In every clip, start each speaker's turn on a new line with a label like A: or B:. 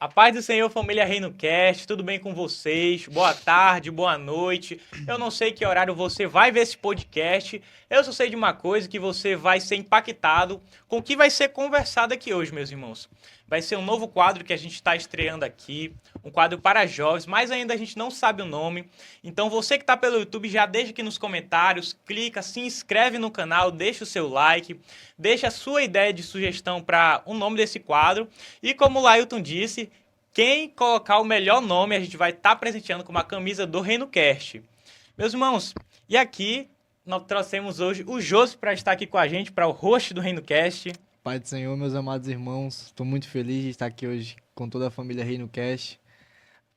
A: A paz do Senhor, família Reino Cast, tudo bem com vocês? Boa tarde, boa noite. Eu não sei que horário você vai ver esse podcast. Eu só sei de uma coisa, que você vai ser impactado com o que vai ser conversado aqui hoje, meus irmãos. Vai ser um novo quadro que a gente está estreando aqui, um quadro para jovens, mas ainda a gente não sabe o nome. Então você que está pelo YouTube, já deixa aqui nos comentários, clica, se inscreve no canal, deixa o seu like, deixa a sua ideia de sugestão para o nome desse quadro. E como o Lailton disse, quem colocar o melhor nome, a gente vai estar presenteando com uma camisa do Reino Cast. Meus irmãos, e aqui nós trouxemos hoje o Josi para estar aqui com a gente, para o host do Reino Cast.
B: Pai do Senhor, meus amados irmãos, estou muito feliz de estar aqui hoje com toda a família Reino Cast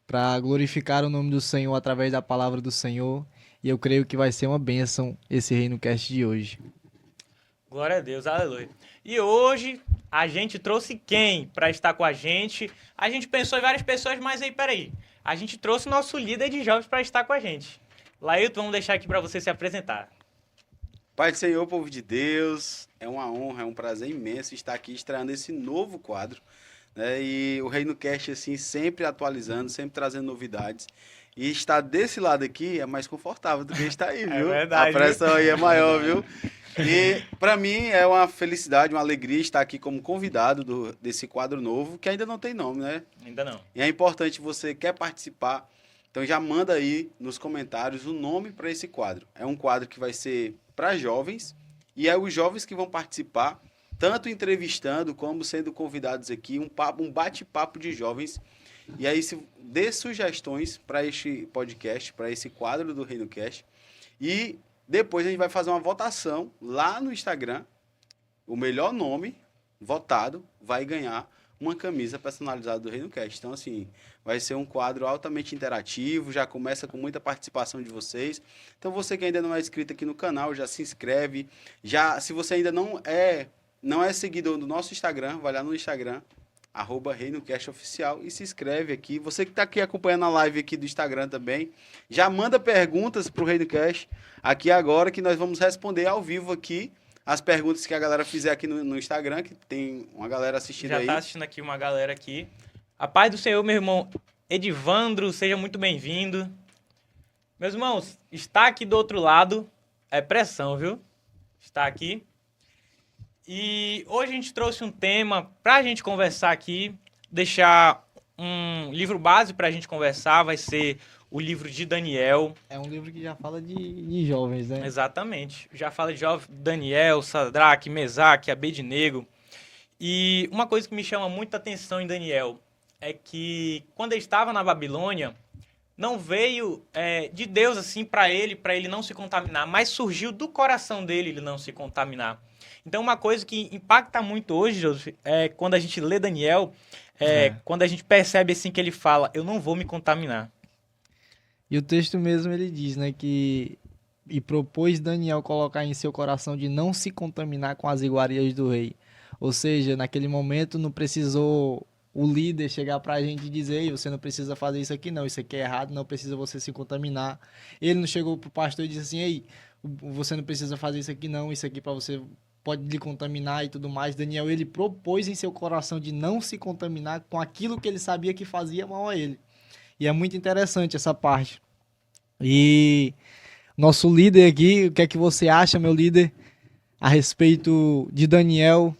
B: para glorificar o nome do Senhor através da palavra do Senhor, e eu creio que vai ser uma bênção esse Reino Cast de hoje.
A: Glória a Deus, aleluia. E hoje a gente trouxe quem para estar com a gente? A gente pensou em várias pessoas, mas aí, peraí. A gente trouxe o nosso líder de jovens para estar com a gente. Lailton, vamos deixar aqui para você se apresentar.
C: Pai do Senhor, povo de Deus, é uma honra, é um prazer imenso estar aqui estreando esse novo quadro, né? E o Reino Cast, assim, sempre atualizando, sempre trazendo novidades. E estar desse lado aqui é mais confortável do que estar aí, viu?
A: Verdade,
C: A pressão aí é maior, viu? E para mim é uma felicidade, uma alegria estar aqui como convidado desse quadro novo, que ainda não tem nome, né?
A: Ainda não.
C: E é importante, você quer participar, então já manda aí nos comentários o nome para esse quadro. É um quadro que vai ser para jovens, e é os jovens que vão participar, tanto entrevistando como sendo convidados aqui, um bate-papo de jovens. E aí dê sugestões para este podcast, para esse quadro do Reino Cast. E depois a gente vai fazer uma votação lá no Instagram. O melhor nome votado vai ganhar uma camisa personalizada do Reino Cast. Então, assim, vai ser um quadro altamente interativo, já começa com muita participação de vocês. Então, você que ainda não é inscrito aqui no canal, já se inscreve. Já, se você ainda não é seguidor do nosso Instagram, vai lá no Instagram, @ReinoCastOficial, e se inscreve aqui. Você que está aqui acompanhando a live aqui do Instagram também, já manda perguntas para o Reino Cast aqui agora, que nós vamos responder ao vivo aqui as perguntas que a galera fizer aqui no Instagram, que tem uma galera assistindo
A: Já
C: aí.
A: tá assistindo aqui uma galera aqui. A paz do Senhor, meu irmão Edivandro, seja muito bem-vindo. Meus irmãos, está aqui do outro lado é pressão, viu? Está aqui. E hoje a gente trouxe um tema pra gente conversar aqui, deixar um livro base pra gente conversar, vai ser o livro de Daniel.
B: É um livro que já fala de jovens, né?
A: Exatamente. Já fala de Daniel, Sadraque, Mesaque, Abednego. E uma coisa que me chama muita atenção em Daniel é que quando ele estava na Babilônia, não veio de Deus assim para ele não se contaminar, mas surgiu do coração dele ele não se contaminar. Então uma coisa que impacta muito hoje, Joseph, é quando a gente lê Daniel, quando a gente percebe assim que ele fala, eu não vou me contaminar.
B: E o texto mesmo ele diz, né, que e propôs Daniel colocar em seu coração de não se contaminar com as iguarias do rei. Ou seja, naquele momento não precisou o líder chegar pra gente e dizer: "Ei, você não precisa fazer isso aqui não, isso aqui é errado, não precisa você se contaminar". Ele não chegou pro pastor e disse assim: "Ei, você não precisa fazer isso aqui não, isso aqui para você pode lhe contaminar e tudo mais". Daniel, ele propôs em seu coração de não se contaminar com aquilo que ele sabia que fazia mal a ele. E é muito interessante essa parte. E nosso líder aqui, o que é que você acha, meu líder, a respeito de Daniel,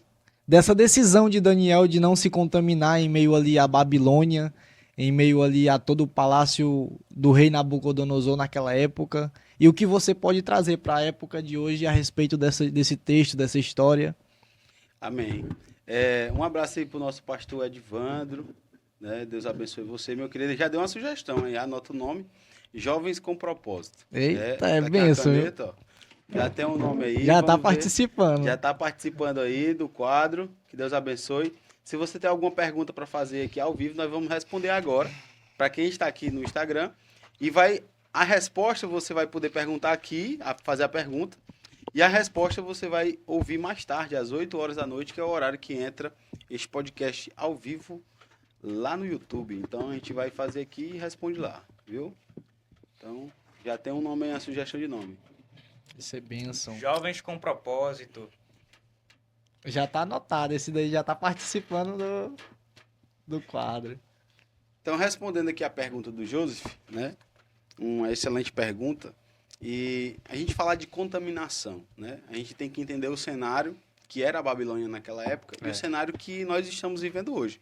B: dessa decisão de Daniel de não se contaminar em meio ali à Babilônia, em meio ali a todo o palácio do rei Nabucodonosor naquela época, e o que você pode trazer para a época de hoje a respeito desse texto, dessa história?
C: Amém. Um abraço aí pro nosso pastor Edivandro, né? Deus abençoe você, meu querido. Ele já deu uma sugestão aí, anota o nome: Jovens com Propósito.
B: Eita,
C: Tá
B: é
C: aqui a
B: benção, viu?
C: caneta, ó. Já tem um nome aí.
B: Já tá
C: vamos ver.
B: participando.
C: Já está participando aí do quadro. Que Deus abençoe. Se você tem alguma pergunta para fazer aqui ao vivo, nós vamos responder agora para quem está aqui no Instagram. E a resposta você vai poder perguntar aqui, fazer a pergunta. E a resposta você vai ouvir mais tarde, às 8 horas da noite, que é o horário que entra este podcast ao vivo lá no YouTube. Então a gente vai fazer aqui e responde lá, viu? Então já tem um nome aí, a sugestão de nome.
B: Isso é bênção.
A: Jovens com propósito.
B: Já tá anotado, esse daí já tá participando do quadro.
C: Então, respondendo aqui a pergunta do Joseph, né? Uma excelente pergunta. E a gente falar de contaminação, né? A gente tem que entender o cenário que era a Babilônia naquela época e o cenário que nós estamos vivendo hoje,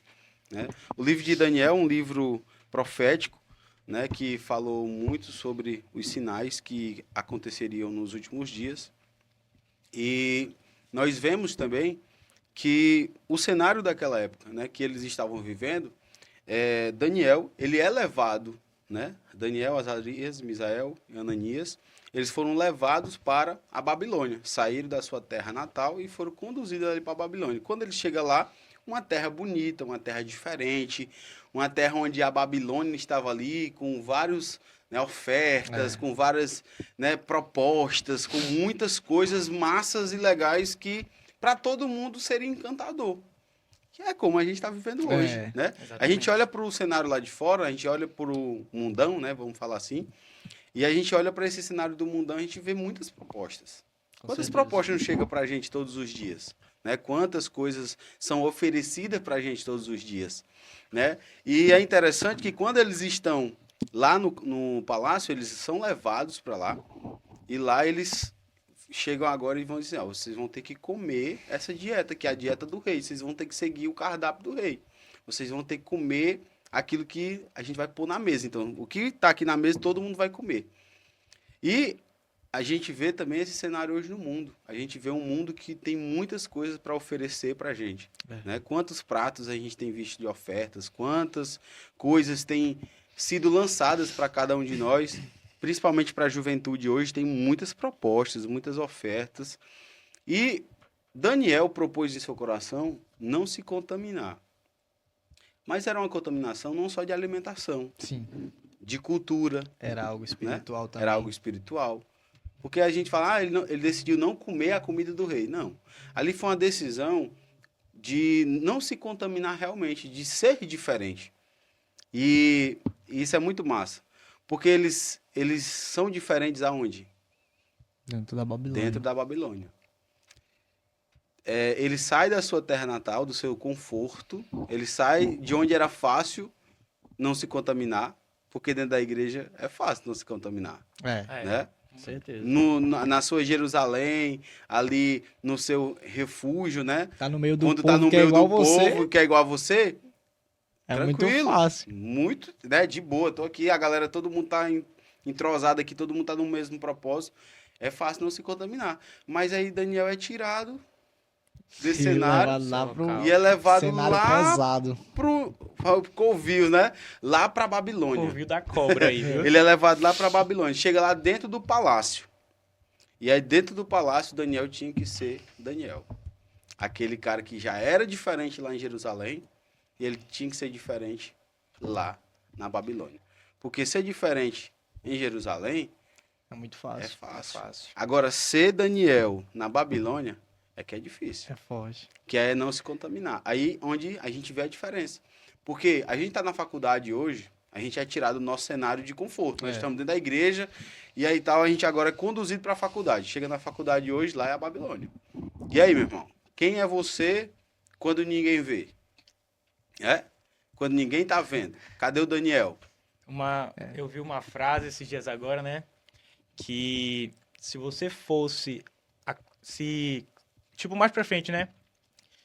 C: né? O livro de Daniel é um livro profético, né? Que falou muito sobre os sinais que aconteceriam nos últimos dias. E nós vemos também que o cenário daquela época, né? Que eles estavam vivendo, Daniel, ele é levado, né? Daniel, Azarias, Misael e Ananias, eles foram levados para a Babilônia, saíram da sua terra natal e foram conduzidos ali para a Babilônia. Quando ele chega lá, uma terra bonita, uma terra diferente, uma terra onde a Babilônia estava ali com vários, né, ofertas, com várias, né, propostas, com muitas coisas massas e legais que para todo mundo seria encantador. Que é como a gente está vivendo hoje, né? A gente olha para o cenário lá de fora, a gente olha para o mundão, né? Vamos falar assim. E a gente olha para esse cenário do mundão, a gente vê muitas propostas. Quantas propostas não chegam para a gente todos os dias? Né? Quantas coisas são oferecidas para a gente todos os dias? Né? E é interessante que quando eles estão lá no palácio, eles são levados para lá. E lá eles chegam agora e vão dizer, vocês vão ter que comer essa dieta, que é a dieta do rei. Vocês vão ter que seguir o cardápio do rei. Vocês vão ter que comer aquilo que a gente vai pôr na mesa. Então, o que está aqui na mesa, todo mundo vai comer. E a gente vê também esse cenário hoje no mundo. A gente vê um mundo que tem muitas coisas para oferecer para a gente. Né? Quantos pratos a gente tem visto de ofertas, quantas coisas têm sido lançadas para cada um de nós, principalmente para a juventude hoje, tem muitas propostas, muitas ofertas. E Daniel propôs em seu coração não se contaminar. Mas era uma contaminação não só de alimentação,
B: Sim.
C: de cultura.
B: Era algo espiritual, né? Também.
C: Era algo espiritual. Porque a gente fala, ele decidiu não comer a comida do rei. Não. Ali foi uma decisão de não se contaminar realmente, de ser diferente. E isso é muito massa. Porque eles são diferentes aonde?
B: Dentro da Babilônia.
C: Dentro da Babilônia. Ele sai da sua terra natal, do seu conforto, ele sai de onde era fácil não se contaminar, porque dentro da igreja é fácil não se contaminar. Né?
B: Com certeza.
C: Na sua Jerusalém, ali no seu refúgio, né?
B: Tá no meio do
C: Quando
B: povo
C: tá no
B: que é
C: meio
B: igual
C: do
B: você,
C: povo que é igual a você,
B: é
C: tranquilo,
B: muito fácil.
C: muito, né? De boa. Tô aqui, a galera, todo mundo tá entrosado aqui, todo mundo tá no mesmo propósito. É fácil não se contaminar. Mas aí Daniel é tirado desse cenário e é levado lá
B: pesado.
C: pro Covil, né? Lá pra Babilônia.
A: Covil da cobra aí, viu?
C: Ele é levado lá pra Babilônia. Chega lá dentro do palácio. E aí dentro do palácio, Daniel tinha que ser Daniel. Aquele cara que já era diferente lá em Jerusalém, e ele tinha que ser diferente lá na Babilônia. Porque ser diferente em Jerusalém
B: é muito fácil.
C: É fácil. Agora, ser Daniel na Babilônia é que é difícil.
B: É forte.
C: Que é não se contaminar. Aí onde a gente vê a diferença. Porque a gente está na faculdade hoje, a gente é tirado do nosso cenário de conforto. Nós estamos dentro da igreja e aí tal, a gente agora é conduzido para a faculdade. Chega na faculdade hoje, lá é a Babilônia. E aí, meu irmão? Quem é você quando ninguém vê? Quando ninguém tá vendo. Cadê o Daniel?
A: Eu vi uma frase esses dias agora, né? Que se você fosse... Tipo, mais pra frente, né?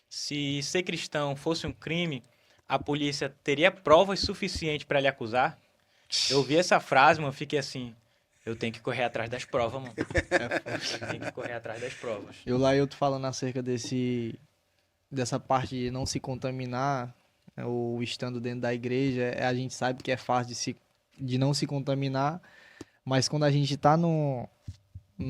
A: Se ser cristão fosse um crime, a polícia teria provas suficientes pra lhe acusar? Eu vi essa frase, mano, fiquei assim... Eu tenho que correr atrás das provas, mano. Tenho que correr atrás das provas.
B: Eu tô falando acerca dessa parte de não se contaminar, ou estando dentro da igreja, a gente sabe que é fácil de não se contaminar, mas quando a gente tá num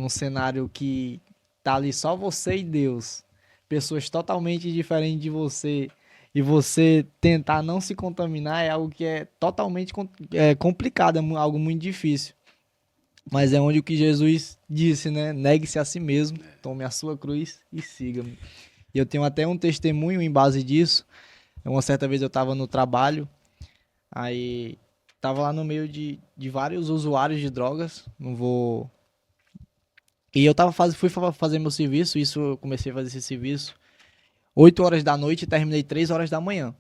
B: cenário que tá ali só você e Deus, pessoas totalmente diferentes de você, e você tentar não se contaminar é algo que é totalmente complicado, é algo muito difícil. Mas é onde o que Jesus disse, né? Negue-se a si mesmo, tome a sua cruz e siga-me. E eu tenho até um testemunho em base disso. Uma certa vez eu estava no trabalho, aí estava lá no meio de vários usuários de drogas, E eu fui fazer meu serviço, eu comecei a fazer esse serviço 8 horas da noite e terminei 3 horas da manhã.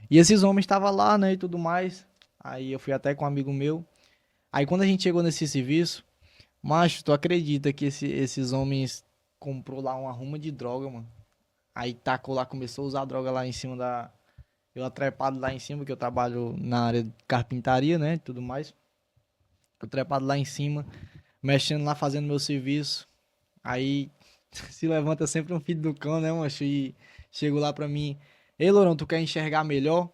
B: E esses homens estavam lá, né, e tudo mais. Aí eu fui até com um amigo meu. Aí quando a gente chegou nesse serviço, macho, tu acredita que esses homens comprou lá uma ruma de droga, mano? Aí tacou lá, começou a usar droga lá em cima da... Eu atrepado lá em cima, que eu trabalho na área de carpintaria, né, e tudo mais. Eu trepado lá em cima, mexendo lá, fazendo meu serviço. Aí se levanta sempre um filho do cão, né, macho? E chegou lá pra mim, ei, Lourão, tu quer enxergar melhor?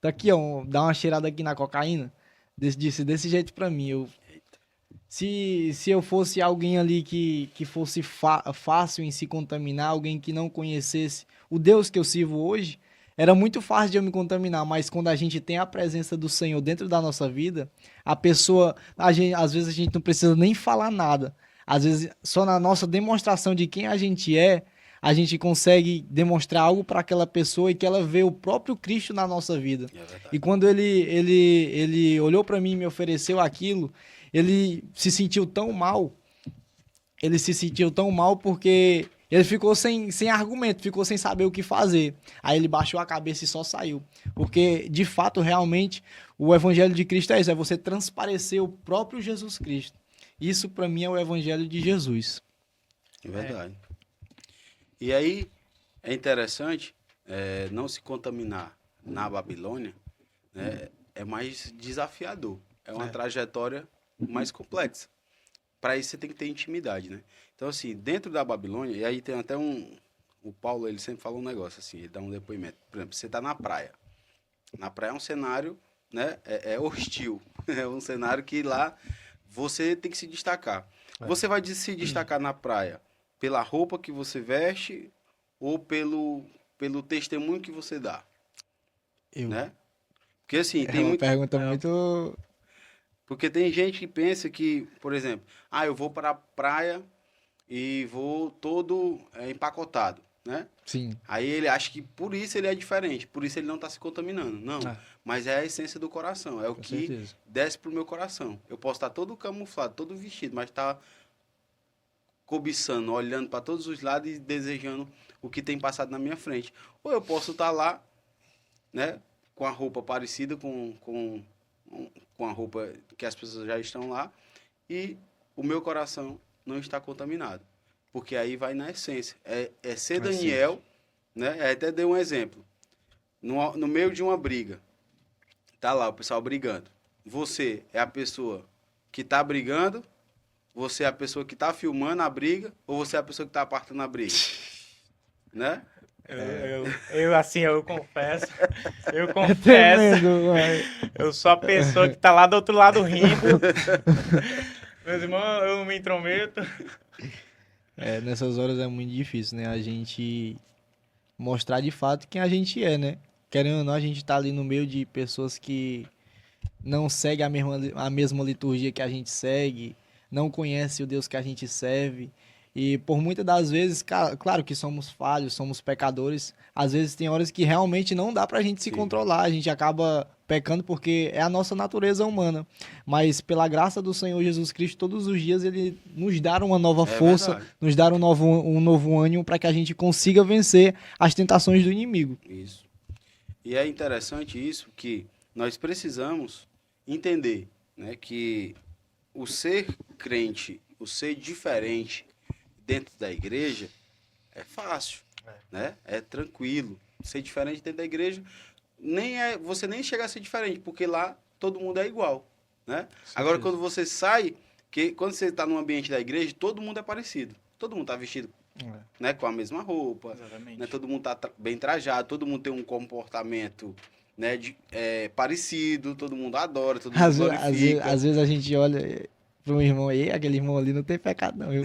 B: Tá aqui, ó, dá uma cheirada aqui na cocaína. Disse desse jeito pra mim. Se eu fosse alguém ali que fosse fácil em se contaminar, alguém que não conhecesse o Deus que eu sirvo hoje, era muito fácil de eu me contaminar, mas quando a gente tem a presença do Senhor dentro da nossa vida, a pessoa, às vezes a gente não precisa nem falar nada. Às vezes, só na nossa demonstração de quem a gente é, a gente consegue demonstrar algo para aquela pessoa e que ela vê o próprio Cristo na nossa vida.
C: É verdade.
B: E quando ele olhou para mim e me ofereceu aquilo, ele se sentiu tão mal. Ele se sentiu tão mal porque ele ficou sem argumento, ficou sem saber o que fazer. Aí ele baixou a cabeça e só saiu. Porque, de fato, realmente, o evangelho de Cristo é isso, é você transparecer o próprio Jesus Cristo. Isso, para mim, é o evangelho de Jesus.
C: É verdade. E aí, é interessante não se contaminar na Babilônia, né, é mais desafiador. É uma trajetória mais complexa. Para isso, você tem que ter intimidade, né? Então, assim, dentro da Babilônia, e aí tem até o Paulo, ele sempre fala um negócio, assim, ele dá um depoimento. Por exemplo, você está na praia. Na praia é um cenário, né, é hostil. É um cenário que lá você tem que se destacar. Você vai se destacar na praia pela roupa que você veste ou pelo testemunho que você dá, né? Porque assim, tem
B: uma
C: muito...
B: pergunta muito...
C: Porque tem gente que pensa que, por exemplo, eu vou para a praia e vou todo empacotado, né?
B: Sim.
C: Aí ele acha que por isso ele é diferente, por isso ele não está se contaminando. Não,
B: Ah.
C: mas é a essência do coração, é o
B: Com
C: que
B: certeza.
C: desce pro meu coração. Eu posso estar todo camuflado, todo vestido, mas tá cobiçando, olhando para todos os lados e desejando o que tem passado na minha frente. Ou eu posso estar lá, né, com a roupa parecida com a roupa que as pessoas já estão lá e o meu coração não está contaminado. Porque aí vai na essência. É ser Daniel, né? Até dei um exemplo. No meio de uma briga, tá lá o pessoal brigando. Você é a pessoa que está brigando, você é a pessoa que está filmando a briga, ou você é a pessoa que está apartando a briga? Né?
A: Eu confesso,
B: Tremendo, mano.
A: eu sou a pessoa que tá lá do outro lado rindo. Meus irmãos, eu não me intrometo.
B: Nessas horas é muito difícil, né? A gente mostrar de fato quem a gente é, né? Querendo ou não, a gente tá ali no meio de pessoas que não seguem a mesma liturgia que a gente segue, não conhecem o Deus que a gente serve. E por muitas das vezes, claro que somos falhos, somos pecadores. Às vezes tem horas que realmente não dá pra gente se
C: Sim.
B: controlar. A gente acaba pecando porque é a nossa natureza humana. Mas pela graça do Senhor Jesus Cristo, todos os dias Ele nos dá uma nova força,
C: verdade.
B: nos dá um novo ânimo para que a gente consiga vencer as tentações do inimigo.
C: Isso. E é interessante isso, que nós precisamos entender, né, que o ser crente, o ser diferente dentro da igreja é fácil, né? É tranquilo. Ser diferente dentro da igreja você nem chega a ser diferente, porque lá todo mundo é igual, né? Agora quando você sai, quando você está no ambiente da igreja, todo mundo é parecido. Todo mundo está vestido, né, com a mesma roupa,
A: Exatamente.
C: né? Todo mundo está bem trajado, todo mundo tem um comportamento, né, parecido, todo mundo adora, todo mundo glorifica.
B: Às vezes a gente olha para um irmão aí, aquele irmão ali não tem pecado não, viu?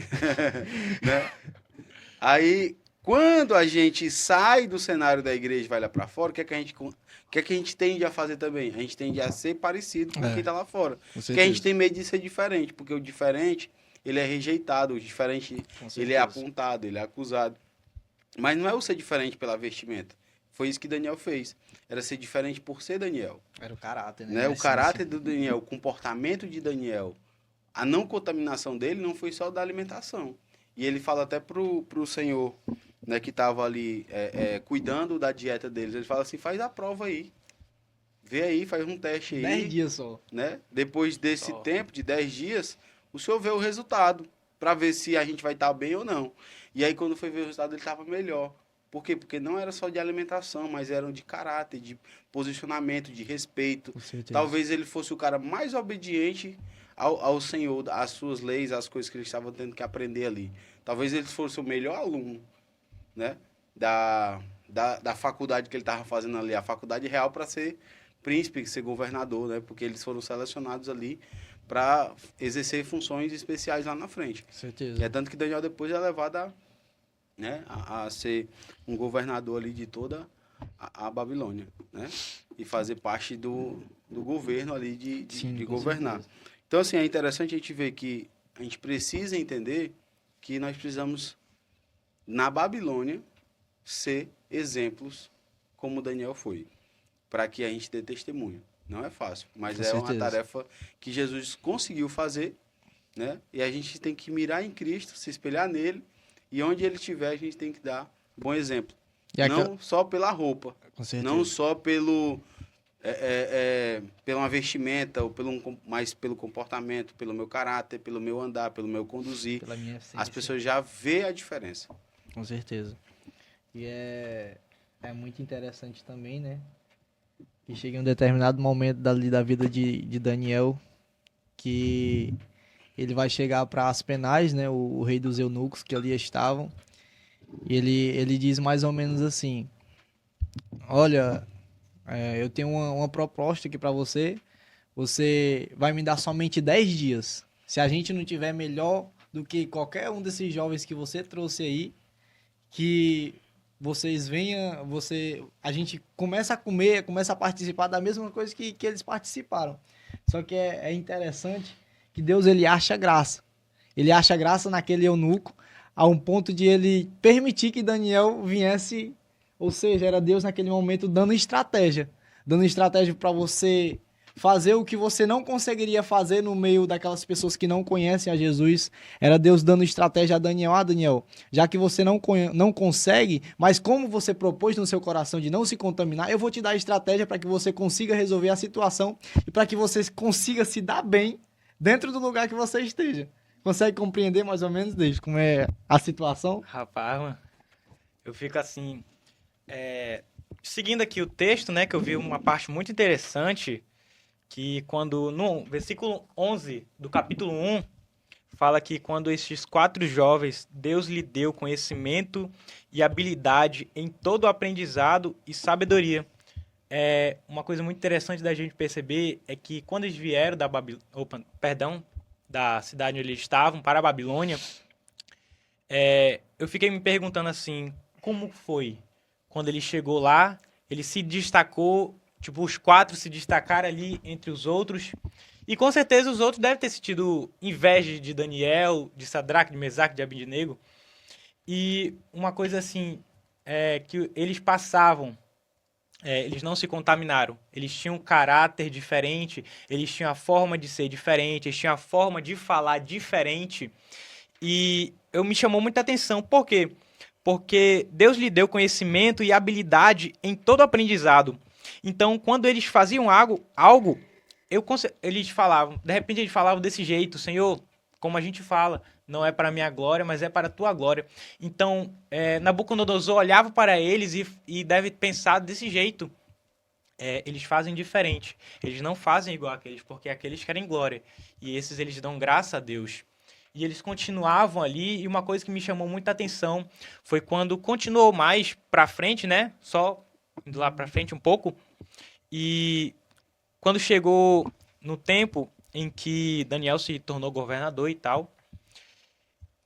C: Né? Aí, quando a gente sai do cenário da igreja e vai lá para fora, o que é que a gente tende a fazer também? A gente tende a ser parecido com quem está lá fora. Porque a gente tem medo de ser diferente, porque o diferente, ele é rejeitado, o diferente, ele é apontado, ele é acusado. Mas não é o ser diferente pela vestimenta. Foi isso que Daniel fez. Era ser diferente por ser Daniel.
B: Era o caráter,
C: Né? O caráter do Daniel, o comportamento de Daniel, a não contaminação dele não foi só da alimentação. E ele fala até pro Senhor, né, que estava ali cuidando da dieta deles. Ele fala assim, faz a prova aí. Vê aí, faz um teste aí.
B: 10 dias só.
C: Né? Depois desse
A: Só.
C: tempo, de 10 dias, o senhor vê o resultado, para ver se a gente vai estar bem ou não. E aí, quando foi ver o resultado, ele estava melhor. Por quê? Porque não era só de alimentação, mas eram de caráter, de posicionamento, de respeito.
B: Com certeza.
C: Talvez ele fosse o cara mais obediente ao Senhor, às suas leis, às coisas que ele estava tendo que aprender ali. Talvez ele fosse o melhor aluno, né? Da faculdade que ele estava fazendo ali, a faculdade real para ser príncipe, ser governador, né? Porque eles foram selecionados ali para exercer funções especiais lá na frente.
B: Com certeza.
C: É tanto que Daniel depois é levado a ser um governador ali de toda a Babilônia, né? E fazer parte do governo ali
B: Sim,
C: de
B: com
C: governar.
B: certeza.
C: Então, assim, é interessante a gente ver que a gente precisa entender que nós precisamos, na Babilônia, ser exemplos como Daniel foi, para que a gente dê testemunho. Não é fácil, mas
B: Com
C: é uma
B: certeza.
C: tarefa que Jesus conseguiu fazer, né? E a gente tem que mirar em Cristo, se espelhar nele, e onde ele estiver, a gente tem que dar bom exemplo.
B: E aquela-
C: Não só pela roupa,
B: Com certeza.
C: não só pela uma vestimenta, ou mas pelo comportamento, pelo meu caráter, pelo meu andar, pelo meu conduzir.
B: Pela minha essência.
C: As pessoas já vê a diferença.
B: Com certeza. E é muito interessante também, né? Que chega em um determinado momento da vida de Daniel, que ele vai chegar para Aspenaz, né? O rei dos eunucos que ali estavam. E ele diz mais ou menos assim: olha, eu tenho uma proposta aqui para você. Você vai me dar somente 10 dias. Se a gente não tiver melhor do que qualquer um desses jovens que você trouxe aí, que vocês venham, a gente começa a comer, começa a participar da mesma coisa que eles participaram. Só que é interessante que Deus, ele acha graça. Ele acha graça naquele eunuco, a um ponto de ele permitir que Daniel viesse, ou seja, era Deus naquele momento dando estratégia para você fazer o que você não conseguiria fazer no meio daquelas pessoas que não conhecem a Jesus. Era Deus dando estratégia a Daniel. Daniel, já que você não consegue, mas como você propôs no seu coração de não se contaminar, eu vou te dar estratégia para que você consiga resolver a situação e para que você consiga se dar bem dentro do lugar que você esteja. Consegue compreender mais ou menos, desde como é a situação?
A: Rapaz, mano, eu fico assim, seguindo aqui o texto, né, que eu vi uma parte muito interessante, que quando, no versículo 11 do capítulo 1, fala que quando esses 4 jovens, Deus lhe deu conhecimento e habilidade em todo o aprendizado e sabedoria. Uma coisa muito interessante da gente perceber é que quando eles vieram da cidade onde eles estavam para a Babilônia, eu fiquei me perguntando assim, como foi? Quando ele chegou lá, ele se destacou, tipo, os 4 se destacaram ali entre os outros, e com certeza os outros devem ter sentido inveja de Daniel, de Sadraque, de Mesaque, de Abednego, e uma coisa assim, que eles passavam, eles não se contaminaram, eles tinham um caráter diferente, eles tinham a forma de ser diferente, eles tinham a forma de falar diferente, e me chamou muita atenção. Por quê? Porque Deus lhe deu conhecimento e habilidade em todo aprendizado. Então, quando eles faziam algo eles falavam, de repente eles falavam desse jeito: Senhor, como a gente fala, não é para a minha glória, mas é para a tua glória. Então, Nabucodonosor olhava para eles e deve pensar desse jeito. Eles fazem diferente. Eles não fazem igual aqueles, porque aqueles querem glória. E esses eles dão graça a Deus. E eles continuavam ali, e uma coisa que me chamou muita atenção foi quando continuou mais pra frente, né? Só indo lá pra frente um pouco. E quando chegou no tempo em que Daniel se tornou governador e tal.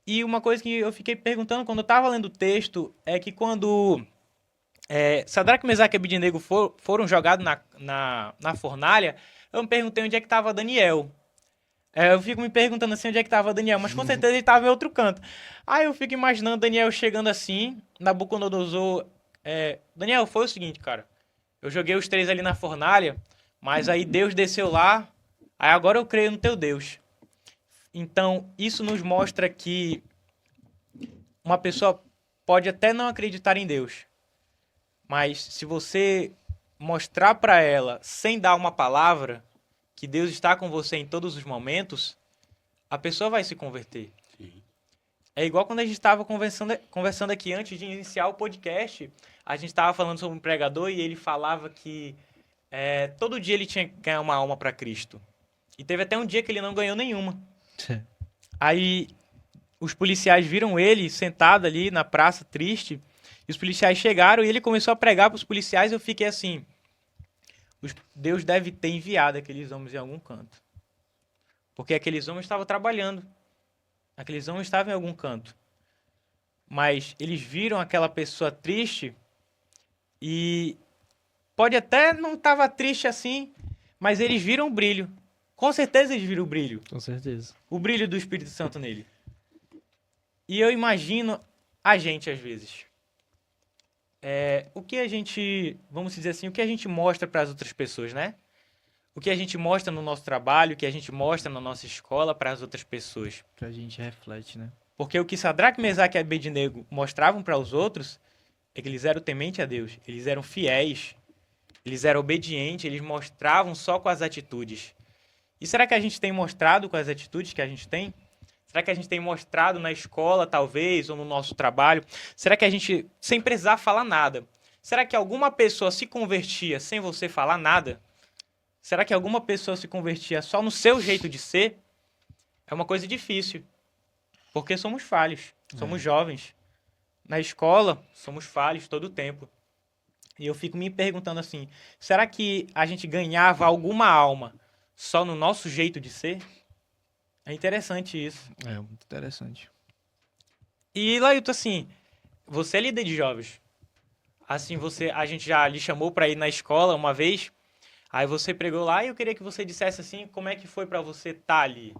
A: E uma coisa que eu fiquei perguntando quando eu tava lendo o texto é que quando Sadraque, Mesaque e Abednego foram jogados na fornalha, eu me perguntei onde é que estava Daniel. Eu fico me perguntando assim onde é que estava Daniel, mas com certeza ele estava em outro canto. Aí eu fico imaginando Daniel chegando assim, Nabucodonosor. Daniel, foi o seguinte, cara. Eu joguei os 3 ali na fornalha, mas aí Deus desceu lá, aí agora eu creio no teu Deus. Então, isso nos mostra que uma pessoa pode até não acreditar em Deus, mas se você mostrar para ela, sem dar uma palavra, que Deus está com você em todos os momentos, a pessoa vai se converter.
C: Sim.
A: É igual quando a gente estava conversando aqui antes de iniciar o podcast, a gente estava falando sobre um pregador e ele falava que todo dia ele tinha que ganhar uma alma para Cristo. E teve até um dia que ele não ganhou nenhuma. Aí os policiais viram ele sentado ali na praça, triste, e os policiais chegaram e ele começou a pregar para os policiais e eu fiquei assim, Deus deve ter enviado aqueles homens em algum canto. Porque aqueles homens estavam trabalhando. Aqueles homens estavam em algum canto. Mas eles viram aquela pessoa triste e pode até não estava triste assim, mas eles viram o brilho. Com certeza eles viram o brilho.
B: Com certeza.
A: O brilho do Espírito Santo nele. E eu imagino a gente, às vezes. O que a gente, vamos dizer assim, o que a gente mostra para as outras pessoas, né? O que a gente mostra no nosso trabalho, o que a gente mostra na nossa escola para as outras pessoas.
B: Que a gente reflete, né?
A: Porque o que Sadraque, Mesaque e Abednego mostravam para os outros é que eles eram tementes a Deus, eles eram fiéis, eles eram obedientes, eles mostravam só com as atitudes. E será que a gente tem mostrado com as atitudes que a gente tem? Será que a gente tem mostrado na escola, talvez, ou no nosso trabalho? Será que a gente, sem precisar falar nada, será que alguma pessoa se convertia sem você falar nada? Será que alguma pessoa se convertia só no seu jeito de ser? É uma coisa difícil, porque somos falhos, somos jovens. Na escola, somos falhos todo o tempo. E eu fico me perguntando assim, será que a gente ganhava alguma alma só no nosso jeito de ser? É interessante isso.
B: É, muito interessante.
A: E, Lailton, assim, você é líder de jovens. Assim, a gente já lhe chamou para ir na escola uma vez, aí você pregou lá e eu queria que você dissesse assim, como é que foi para você estar ali?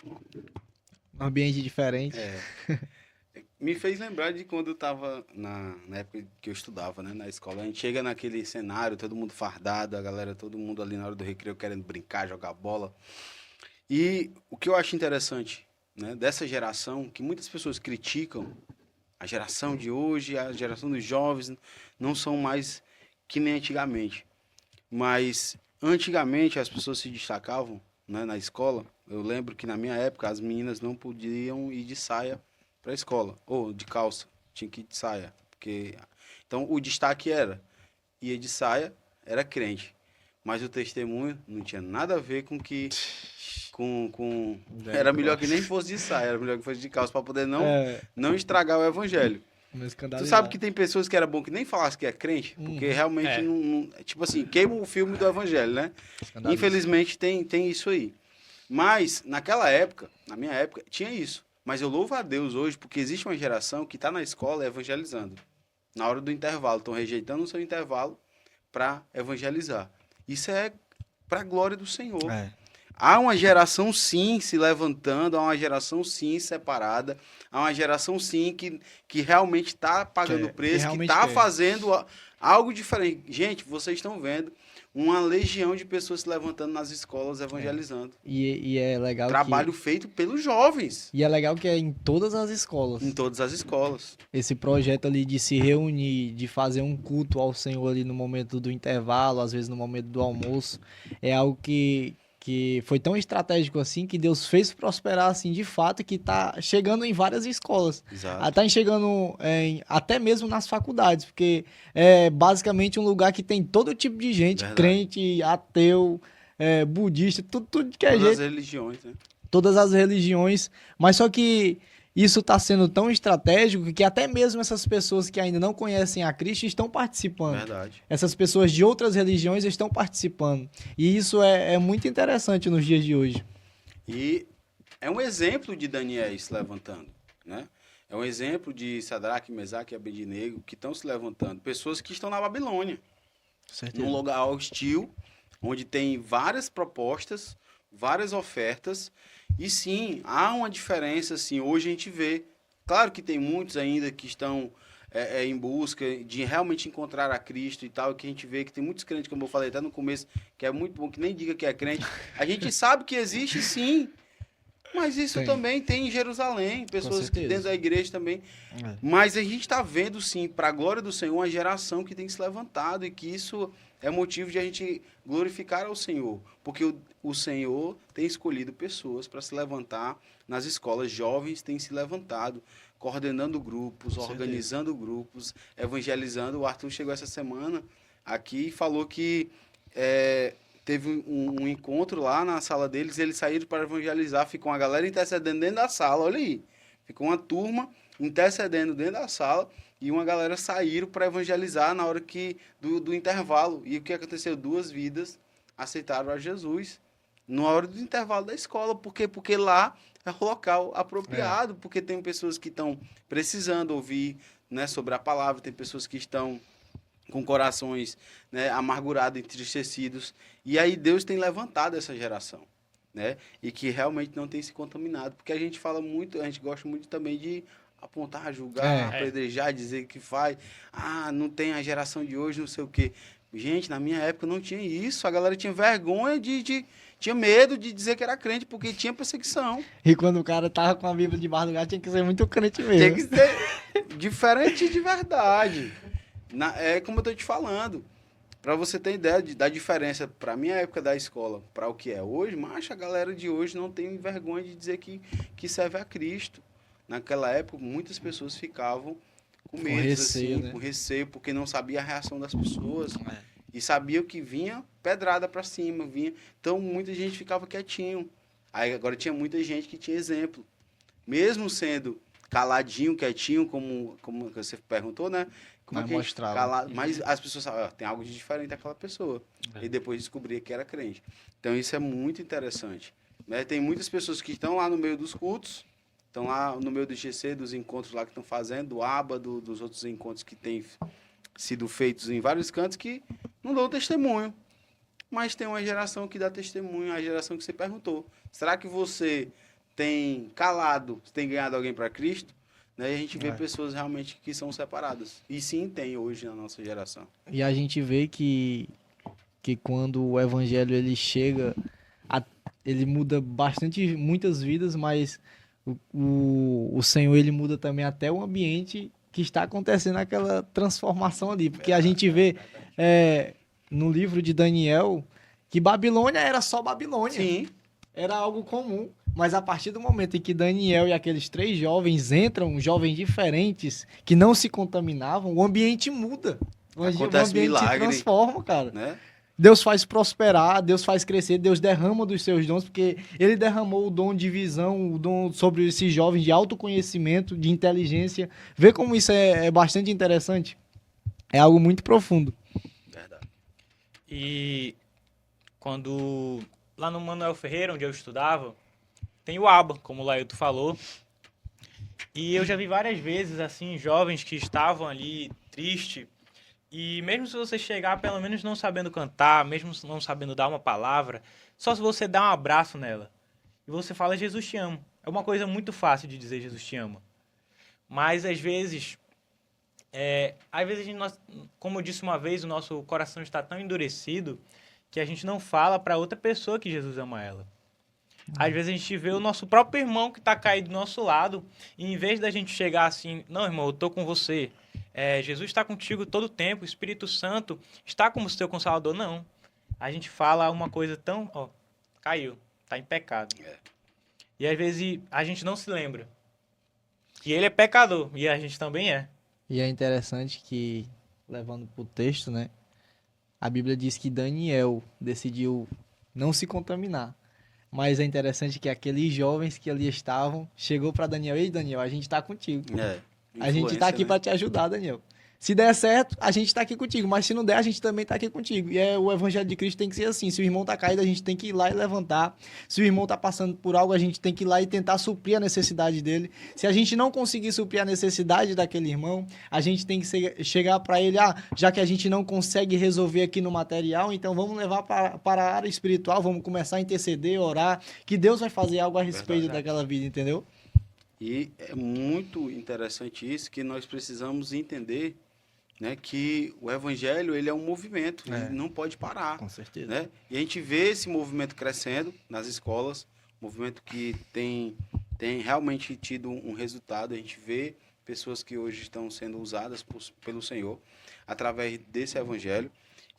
B: Um ambiente diferente.
C: Me fez lembrar de quando eu tava na época que eu estudava, né, na escola. A gente chega naquele cenário, todo mundo fardado, a galera, todo mundo ali na hora do recreio querendo brincar, jogar bola. E o que eu acho interessante, né, dessa geração, que muitas pessoas criticam, a geração de hoje, a geração dos jovens, não são mais que nem antigamente. Mas antigamente as pessoas se destacavam, né, na escola. Eu lembro que na minha época as meninas não podiam ir de saia para a escola, ou de calça, tinha que ir de saia. Então o destaque ia de saia, era crente. Mas o testemunho não tinha nada a ver com que... Era melhor que nem fosse de saia, era melhor que fosse de calça, para poder não estragar o evangelho. Tu sabe que tem pessoas que era bom que nem falasse que é crente, porque realmente não... Tipo assim, queima o filme do evangelho, né? Infelizmente tem isso aí. Mas, naquela época, na minha época, tinha isso. Mas eu louvo a Deus hoje, porque existe uma geração que está na escola evangelizando. Na hora do intervalo, estão rejeitando o seu intervalo para evangelizar. Isso é para a glória do Senhor. Há uma geração, sim, se levantando, há uma geração, sim, separada, há uma geração, sim, que realmente está pagando o preço, que está fazendo algo diferente. Gente, vocês estão vendo uma legião de pessoas se levantando nas escolas evangelizando.
B: E é legal
C: Trabalho feito pelos jovens.
B: E é legal que é em todas as escolas.
C: Em todas as escolas.
B: Esse projeto ali de se reunir, de fazer um culto ao Senhor ali no momento do intervalo, às vezes no momento do almoço, é algo que foi tão estratégico assim, que Deus fez prosperar assim de fato, que tá chegando em várias escolas.
C: Exato.
B: Tá chegando até mesmo nas faculdades, porque é basicamente um lugar que tem todo tipo de gente, crente, ateu, budista, tudo que é jeito.
C: Todas as religiões, né?
B: Todas as religiões, mas só que isso está sendo tão estratégico que até mesmo essas pessoas que ainda não conhecem a Cristo estão participando.
C: Verdade.
B: Essas pessoas de outras religiões estão participando. E isso é muito interessante nos dias de hoje.
C: E é um exemplo de Daniel se levantando, né? É um exemplo de Sadraque, Mesaque e Abednego que estão se levantando. Pessoas que estão na Babilônia.
B: Certeza.
C: Num lugar hostil, onde tem várias propostas, várias ofertas. E sim, há uma diferença, assim, hoje a gente vê. Claro que tem muitos ainda que estão em busca de realmente encontrar a Cristo e tal, que a gente vê que tem muitos crentes, como eu falei até no começo, que é muito bom que nem diga que é crente. A gente sabe que existe sim, mas isso também tem em Jerusalém, pessoas que dentro da igreja também. Mas a gente está vendo sim, para a glória do Senhor, uma geração que tem se levantado e que isso é motivo de a gente glorificar ao Senhor, porque o Senhor tem escolhido pessoas para se levantar nas escolas, jovens têm se levantado, coordenando grupos, organizando grupos, evangelizando. O Arthur chegou essa semana aqui e falou que teve um encontro lá na sala deles, eles saíram para evangelizar, ficou uma galera intercedendo dentro da sala, olha aí, ficou uma turma intercedendo dentro da sala, e uma galera saíram para evangelizar na hora do intervalo. E o que aconteceu? 2 vidas aceitaram a Jesus na hora do intervalo da escola. Por quê? Porque lá é o local apropriado, porque tem pessoas que estão precisando ouvir, né, sobre a palavra, tem pessoas que estão com corações, né, amargurados, entristecidos. E aí Deus tem levantado essa geração, né, e que realmente não tem se contaminado. Porque a gente fala muito, a gente gosta muito também de apontar, julgar, apedrejar, dizer que faz. Ah, não tem a geração de hoje, não sei o quê. Gente, na minha época não tinha isso. A galera tinha vergonha tinha medo de dizer que era crente, porque tinha perseguição.
B: E quando o cara tava com a Bíblia debaixo do gato, tinha que ser muito crente mesmo.
C: Tinha que ser diferente de verdade. É como eu tô te falando. Para você ter ideia da diferença para minha época da escola para o que é hoje, mas a galera de hoje não tem vergonha de dizer que serve a Cristo. Naquela época, muitas pessoas ficavam com medo,
B: receio,
C: assim,
B: né?
C: com receio, porque não sabia a reação das pessoas. E sabia que vinha pedrada para cima, vinha. Então, muita gente ficava quietinho. Aí, agora, tinha muita gente que tinha exemplo. Mesmo sendo caladinho, quietinho, como você perguntou, né? Como
B: Mas
C: é que a gente
B: mostrava.
C: calado, mas as pessoas sabem, tem algo de diferente daquela pessoa. E depois descobria que era crente. Então, isso é muito interessante, né? Tem muitas pessoas que estão lá no meio dos cultos, estão lá no meio do GC, dos encontros lá que estão fazendo, do ABA, dos outros encontros que têm sido feitos em vários cantos, que não dão testemunho. Mas tem uma geração que dá testemunho, a geração que você perguntou. Será que você tem calado, tem ganhado alguém para Cristo? Né? E a gente vê pessoas realmente que são separadas. E sim, tem hoje na nossa geração.
B: E a gente vê que quando o evangelho ele chega, ele muda muitas vidas, mas o Senhor ele muda também até o ambiente que está acontecendo aquela transformação ali. Porque a gente vê no livro de Daniel que Babilônia era só Babilônia.
C: Sim.
B: Era algo comum. Mas a partir do momento em que Daniel e aqueles 3 jovens entram, jovens diferentes, que não se contaminavam, o ambiente muda.
C: Acontece
B: o ambiente
C: milagre,
B: se transforma, cara.
C: Né?
B: Deus faz prosperar, Deus faz crescer, Deus derrama dos seus dons, porque ele derramou o dom de visão, o dom sobre esses jovens de autoconhecimento, de inteligência. Vê como isso é bastante interessante. É algo muito profundo.
C: Verdade.
A: E quando lá no Manuel Ferreira, onde eu estudava, tem o ABA, como o Lailton falou. E eu já vi várias vezes, assim, jovens que estavam ali tristes. E mesmo se você chegar, pelo menos não sabendo cantar, mesmo não sabendo dar uma palavra, só se você dá um abraço nela. E você fala, Jesus te ama. É uma coisa muito fácil de dizer Jesus te ama. Mas, às vezes, como eu disse uma vez, o nosso coração está tão endurecido que a gente não fala para outra pessoa que Jesus ama ela. Às vezes a gente vê o nosso próprio irmão que está caído do nosso lado, e em vez da gente chegar assim, não, irmão, eu estou com você, Jesus está contigo todo o tempo, o Espírito Santo está como seu consolador, não. A gente fala uma coisa tão, caiu, está em pecado. E às vezes a gente não se lembra que ele é pecador, e a gente também é.
B: E é interessante que, levando para o texto, né, a Bíblia diz que Daniel decidiu não se contaminar. Mas é interessante que aqueles jovens que ali estavam, chegou para Daniel, ei Daniel, a gente está contigo. A gente está aqui, né, para te ajudar, Daniel. Se der certo, a gente está aqui contigo, mas se não der, a gente também está aqui contigo. E o evangelho de Cristo tem que ser assim. Se o irmão está caído, a gente tem que ir lá e levantar. Se o irmão está passando por algo, a gente tem que ir lá e tentar suprir a necessidade dele. Se a gente não conseguir suprir a necessidade daquele irmão, a gente tem que chegar para ele, já que a gente não consegue resolver aqui no material, então vamos levar para a área espiritual, vamos começar a interceder, orar, que Deus vai fazer algo a respeito daquela vida, entendeu?
C: E é muito interessante isso, que nós precisamos entender, né, que o evangelho ele é um movimento, ele não pode parar.
B: Com certeza.
C: Né? E a gente vê esse movimento crescendo nas escolas, movimento que tem realmente tido um resultado. A gente vê pessoas que hoje estão sendo usadas pelo Senhor através desse evangelho.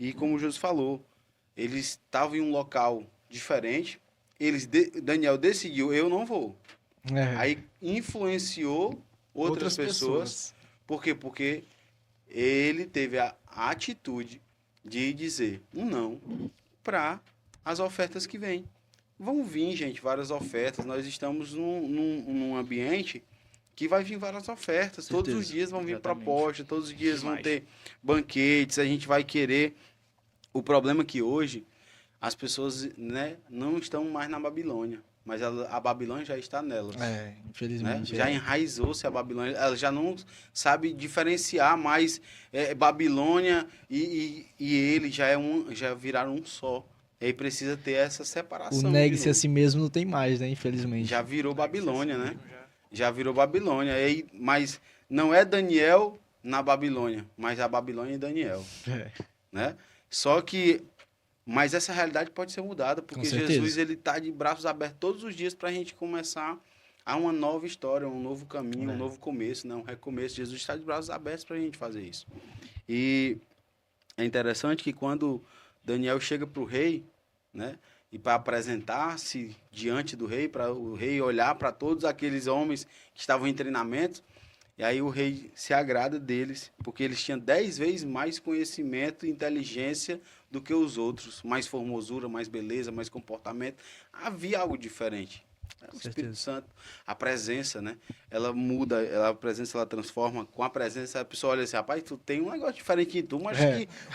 C: E como o José falou, eles estavam em um local diferente. Daniel decidiu, eu não vou.
B: É.
C: Aí influenciou outras pessoas. Por quê? Porque ele teve a atitude de dizer um não para as ofertas que vêm. Vão vir, gente, várias ofertas. Nós estamos num ambiente que vai vir várias ofertas.
B: Certeza.
C: Todos os dias vão vir
A: Exatamente.
C: propostas, todos os dias vão
A: Demais.
C: ter banquetes, a gente vai querer. O problema é que hoje as pessoas, né, não estão mais na Babilônia, mas a Babilônia já está nelas.
B: É,
C: Né?
B: infelizmente.
C: Já
B: é.
C: enraizou-se a Babilônia, ela já não sabe diferenciar mais Babilônia e ele já viraram um só. E aí precisa ter essa
B: O
C: separação.
B: negue-se
C: de
B: a
C: novo.
B: si mesmo não tem mais, né? Infelizmente.
C: Já virou Babilônia, né?
A: Já.
C: Já virou Babilônia. E aí, mas não é Daniel na Babilônia, mas a Babilônia e Daniel,
B: É.
C: né? Só que, mas essa realidade pode ser mudada, porque
B: Com certeza.
C: Jesus ele tá de braços abertos todos os dias para a gente começar a uma nova história, um novo caminho, um novo começo, né? Um recomeço. Jesus está de braços abertos para a gente fazer isso. E é interessante que quando Daniel chega para o rei, né? E para apresentar-se diante do rei, para o rei olhar para todos aqueles homens que estavam em treinamento, e aí o rei se agrada deles, porque eles tinham 10 vezes mais conhecimento e inteligência do que os outros, mais formosura, mais beleza, mais comportamento. Havia algo diferente. O Espírito Santo, a presença, né? Ela muda, a presença ela transforma. Com a presença a pessoa olha assim, rapaz, tu tem um negócio diferente em tu, mas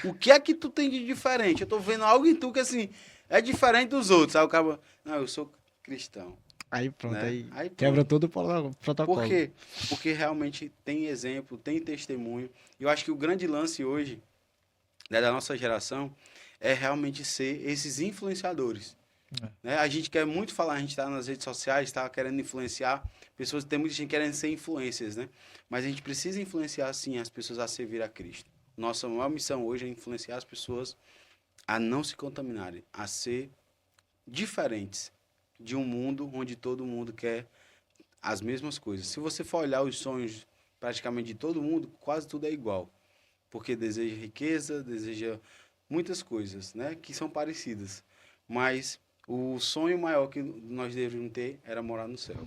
C: o que é que tu tem de diferente? Eu tô vendo algo em tu que assim é diferente dos outros. Aí o cara, não, eu sou cristão.
B: Aí pronto,
C: Né?
B: aí
C: Aí pronto.
B: quebra todo o protocolo.
C: Por quê? Porque realmente tem exemplo, tem testemunho. E eu acho que o grande lance hoje, né, da nossa geração é realmente ser esses influenciadores. Né? A gente quer muito falar, a gente está nas redes sociais, está querendo influenciar pessoas, tem muita gente querendo ser influencers, né? Mas a gente precisa influenciar, sim, as pessoas a servir a Cristo. Nossa maior missão hoje é influenciar as pessoas a não se contaminarem, a ser diferentes de um mundo onde todo mundo quer as mesmas coisas. Se você for olhar os sonhos praticamente de todo mundo, quase tudo é igual. Porque deseja riqueza, deseja muitas coisas, né, que são parecidas. Mas o sonho maior que nós deveríamos ter era morar no céu.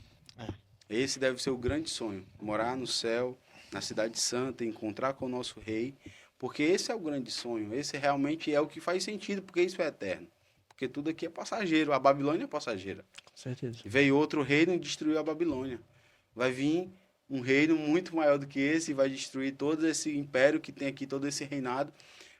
C: Esse deve ser o grande sonho, morar no céu, na cidade santa, encontrar com o nosso rei, porque esse é o grande sonho, esse realmente é o que faz sentido, porque isso é eterno. Porque tudo aqui é passageiro, a Babilônia é passageira.
B: Com certeza.
C: Veio outro reino e destruiu a Babilônia. Vai vir um reino muito maior do que esse e vai destruir todo esse império que tem aqui, todo esse reinado,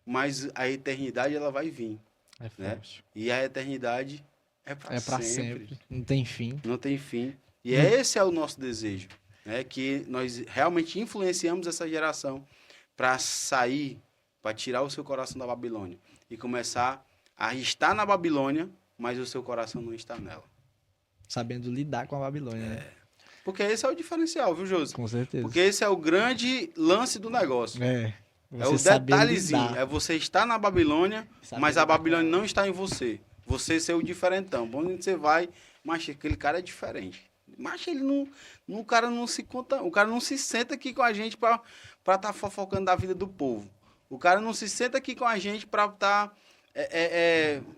C: mas a eternidade ela vai vir.
B: É
C: Né?
B: forte.
C: E a eternidade é para
B: É pra sempre. Não tem fim.
C: Não tem fim. E esse é o nosso desejo, né? Que nós realmente influenciamos essa geração para sair, para tirar o seu coração da Babilônia e começar a estar na Babilônia, mas o seu coração não está nela.
B: Sabendo lidar com a Babilônia, né?
C: Porque esse é o diferencial, viu, Josi?
B: Com certeza.
C: Porque esse é o grande lance do negócio.
B: É.
C: É o
B: saber
C: detalhezinho.
B: lidar.
C: É você estar na Babilônia,
B: Saber
C: mas a
B: lidar
C: Babilônia
B: com ela.
C: não está em você. Você ser o diferentão. Bom, onde você vai, mas aquele cara é diferente. Mas ele não, o cara não se conta, o cara não se senta aqui com a gente para estar fofocando da vida do povo. O cara não se senta aqui com a gente para estar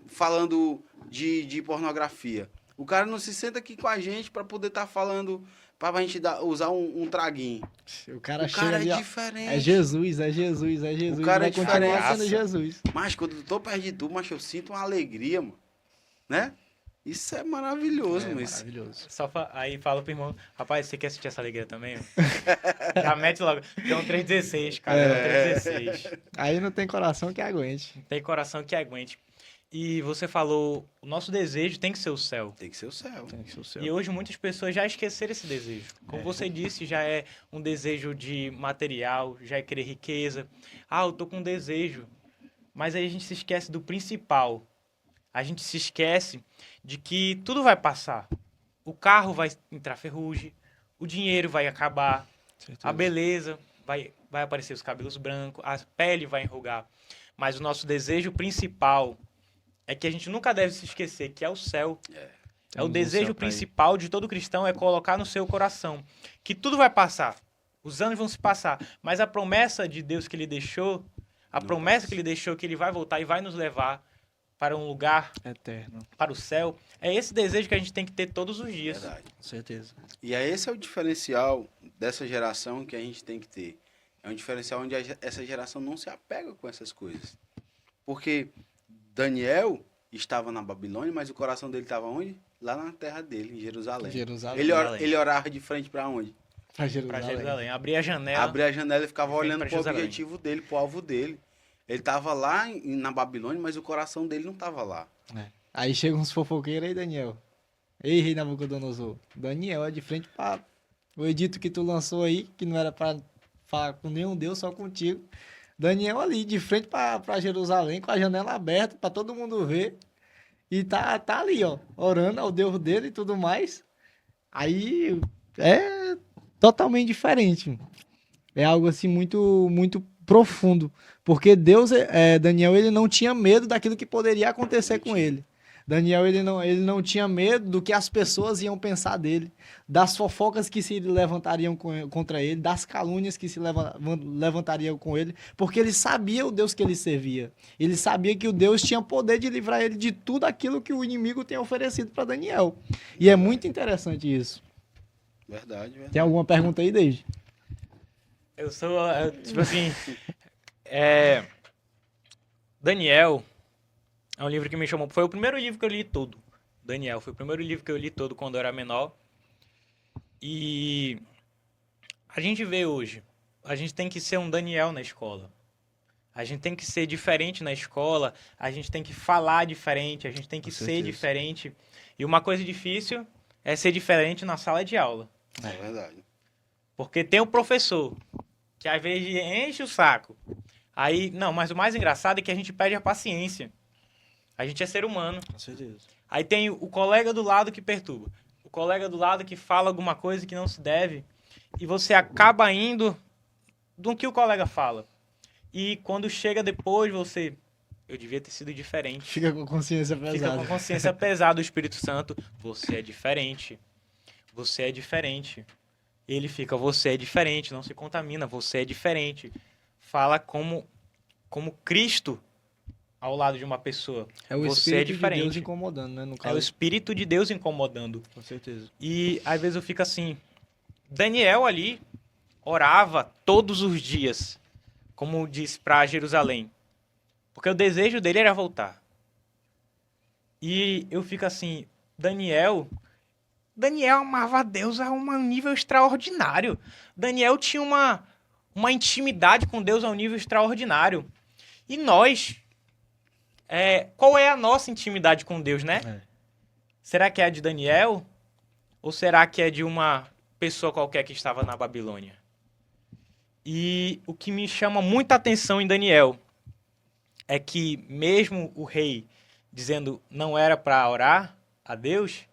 C: falando de pornografia. O cara não se senta aqui com a gente para poder estar falando, para a gente usar um traguinho.
B: O cara
C: O
B: chega
C: cara
B: ali,
C: é
B: ó,
C: diferente.
B: é Jesus, é Jesus, é Jesus.
C: O cara
B: vai
C: é
B: continuar
C: diferente.
B: sendo Jesus.
C: Mas quando eu tô perto de tu, mas eu sinto uma alegria, mano. Né? Isso é maravilhoso,
B: É
C: mas
B: maravilhoso.
A: Aí fala pro irmão, rapaz, você quer sentir essa alegria também? Já mete logo. João 3,16, cara. João 3,16.
B: Aí não tem coração que aguente.
A: Tem coração que aguente. E você falou, o nosso desejo tem que ser o céu.
C: tem que ser o céu.
B: Tem que ser o céu.
A: E hoje muitas pessoas já esqueceram esse desejo. Como você disse, já é um desejo de material, já é querer riqueza. Ah, eu tô com um desejo. Mas aí a gente se esquece do principal. A gente se esquece de que tudo vai passar. O carro vai entrar ferrugem, o dinheiro vai acabar, a beleza vai aparecer os cabelos brancos, a pele vai enrugar. Mas o nosso desejo principal é que a gente nunca deve se esquecer que é o céu. É o
B: Temos um
A: desejo
B: céu pra ir.
A: principal de todo cristão é colocar no seu coração que tudo vai passar. Os anos vão se passar, mas a promessa de Deus que ele deixou a
C: Não
A: promessa
C: passa.
A: que ele deixou que ele vai voltar e vai nos levar para um lugar,
B: Eterno,
A: para o céu. É esse desejo que a gente tem que ter todos os dias.
C: Verdade.
B: com certeza.
C: E esse é o diferencial dessa geração que a gente tem que ter. É um diferencial onde essa geração não se apega com essas coisas. Porque Daniel estava na Babilônia, mas o coração dele estava onde? Lá na terra dele, em Jerusalém.
B: Jerusalém.
C: Ele orava de frente para onde?
B: Pra
A: Para
B: Jerusalém.
A: Jerusalém. Abrir a janela.
C: Abria a janela e ficava
A: de frente
C: olhando
A: pra
C: para o
A: Jerusalém.
C: objetivo dele, para o alvo dele. Ele estava lá na Babilônia, mas o coração dele não estava lá.
B: Aí chegam uns fofoqueiros aí, Daniel. Ei, rei Nabucodonosor. Daniel é de frente para o edito que tu lançou aí, que não era para falar com nenhum Deus, só contigo. Daniel ali, de frente para Jerusalém, com a janela aberta, para todo mundo ver. E tá ali, ó, orando ao Deus dele e tudo mais. Aí é totalmente diferente. É algo assim muito, muito profundo. Porque Deus, Daniel, ele não tinha medo daquilo que poderia acontecer com ele. Daniel, ele não tinha medo do que as pessoas iam pensar dele, das fofocas que se levantariam contra ele, das calúnias que se levantariam com ele, porque ele sabia o Deus que ele servia. Ele sabia que o Deus tinha poder de livrar ele de tudo aquilo que o inimigo tem oferecido para Daniel. E é muito interessante isso.
C: Verdade, verdade.
B: Tem alguma pergunta aí, Deide?
A: Eu sou, tipo assim, Daniel é um livro que me chamou. Foi o primeiro livro que eu li todo. Daniel, foi o primeiro livro que eu li todo quando eu era menor. E a gente vê hoje, a gente tem que ser um Daniel na escola. A gente tem que ser diferente na escola, a gente tem que falar diferente, a gente tem que
B: Com
A: ser
B: certeza.
A: diferente. E uma coisa difícil é ser diferente na sala de aula.
C: É verdade.
A: Porque tem o professor, que às vezes enche o saco. Aí, não, mas o mais engraçado é que a gente perde a paciência. A gente é ser humano.
B: Com certeza.
A: Aí tem o colega do lado que perturba. O colega do lado que fala alguma coisa que não se deve. E você acaba indo do que o colega fala. E quando chega depois, você... Eu devia ter sido diferente.
B: Fica com a consciência
A: Fica
B: pesada.
A: com a consciência pesada do Espírito Santo. Você é diferente. Você é diferente. Ele fica, você é diferente. Não se contamina, você é diferente. Fala como Cristo ao lado de uma pessoa.
B: É o
A: Você é
B: Espírito de Deus
A: diferente.
B: incomodando, né? No
A: É o
B: caso.
A: Espírito de Deus incomodando.
B: Com certeza.
A: E às vezes eu fico assim. Daniel ali orava todos os dias, como diz para Jerusalém. Porque o desejo dele era voltar. E eu fico assim, Daniel amava a Deus a um nível extraordinário. Daniel tinha uma intimidade com Deus a um nível extraordinário. E nós, qual é a nossa intimidade com Deus, né?
B: É.
A: Será que é a de Daniel? Ou será que é de uma pessoa qualquer que estava na Babilônia? E o que me chama muita atenção em Daniel é que mesmo o rei dizendo não era para orar a Deus,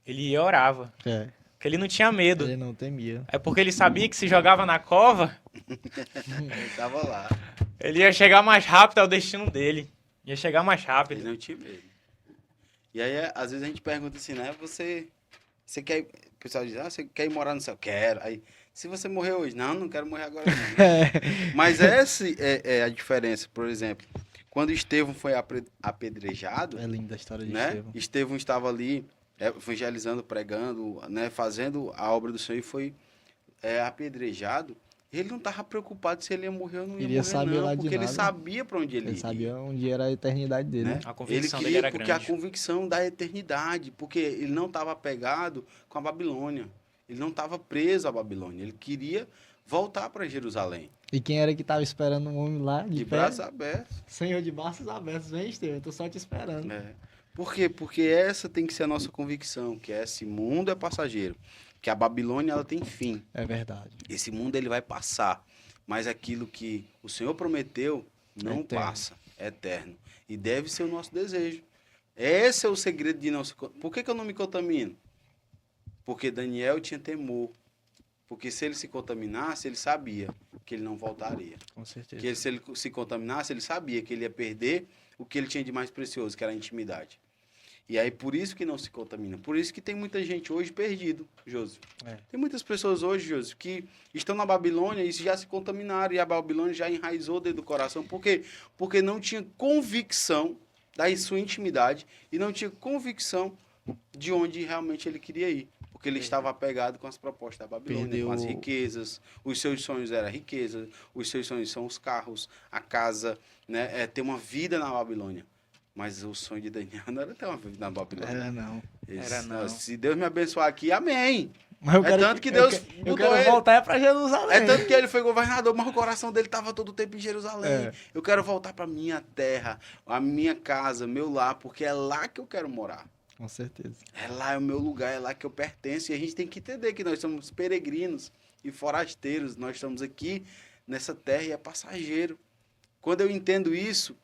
A: ele ia orava.
B: É.
A: Porque ele não tinha medo.
B: Ele não temia.
A: É porque ele sabia que se jogava na cova,
C: Ele tava lá.
A: ele ia chegar mais rápido ao destino dele. Ia chegar mais
C: Ele
A: rápido.
C: não tinha medo. E aí, às vezes a gente pergunta assim, né? Você quer... O pessoal diz, você quer ir morar no céu? Quero. Aí, se você morrer hoje? Não quero morrer agora não. Mas essa é a diferença. Por exemplo, quando Estevão foi apedrejado,
B: É linda a história de
C: né?
B: Estevão.
C: Estevão estava ali evangelizando, pregando, né? Fazendo a obra do Senhor e foi apedrejado. Ele não estava preocupado se ele ia morrer ou não ia
B: Iria
C: morrer,
B: saber lá
C: não.
B: de
C: Porque ele
B: nada.
C: sabia para onde ele
B: Ele
C: ia.
B: sabia onde era a eternidade dele.
C: Né?
A: A convicção
C: Ele
A: dele
C: queria
A: era
C: porque a
A: grande.
C: convicção da eternidade, porque ele não estava apegado com a Babilônia. Ele não estava preso à Babilônia. Ele queria voltar para Jerusalém.
B: E quem era que tava esperando um homem lá de
C: De
B: pé?
C: braços abertos.
B: Senhor de braços abertos. Vem, Estevão, eu tô só te esperando.
C: Né? Por quê? Porque essa tem que ser a nossa convicção, que esse mundo é passageiro. Que a Babilônia ela tem fim.
B: É verdade.
C: Esse mundo ele vai passar. Mas aquilo que o Senhor prometeu não
B: Eterno.
C: passa. É eterno. E deve ser o nosso desejo. Esse é o segredo de não se... Por que eu não me contamino? Porque Daniel tinha temor. Porque se ele se contaminasse, ele sabia que ele não voltaria.
B: Com certeza.
C: Que se ele se contaminasse, ele sabia que ele ia perder o que ele tinha de mais precioso, que era a intimidade. E aí, por isso que não se contamina. Por isso que tem muita gente hoje perdido, Josi.
A: É.
C: Tem muitas pessoas hoje, Josi, que estão na Babilônia e já se contaminaram. E a Babilônia já enraizou dentro do coração. Por quê? Porque não tinha convicção da sua intimidade e não tinha convicção de onde realmente ele queria ir. Porque ele estava apegado com as propostas da Babilônia, com as riquezas. Os seus sonhos eram a riqueza, os seus sonhos são os carros, a casa, né? Ter uma vida na Babilônia. Mas o sonho de Daniel não era ter uma vida na Babilônia.
B: Era não.
A: Era não.
C: Se Deus me abençoar aqui, amém.
B: Mas eu quero,
C: tanto que Deus
B: eu
C: mudou
B: quero
C: ele.
B: voltar para Jerusalém.
C: É tanto que ele foi governador, mas o coração dele estava todo o tempo em Jerusalém.
B: É.
C: Eu quero voltar para minha terra, a minha casa, meu lar, porque é lá que eu quero morar.
B: Com certeza.
C: É lá é o meu lugar, é lá que eu pertenço. E a gente tem que entender que nós somos peregrinos e forasteiros. Nós estamos aqui nessa terra e é passageiro. Quando eu entendo isso,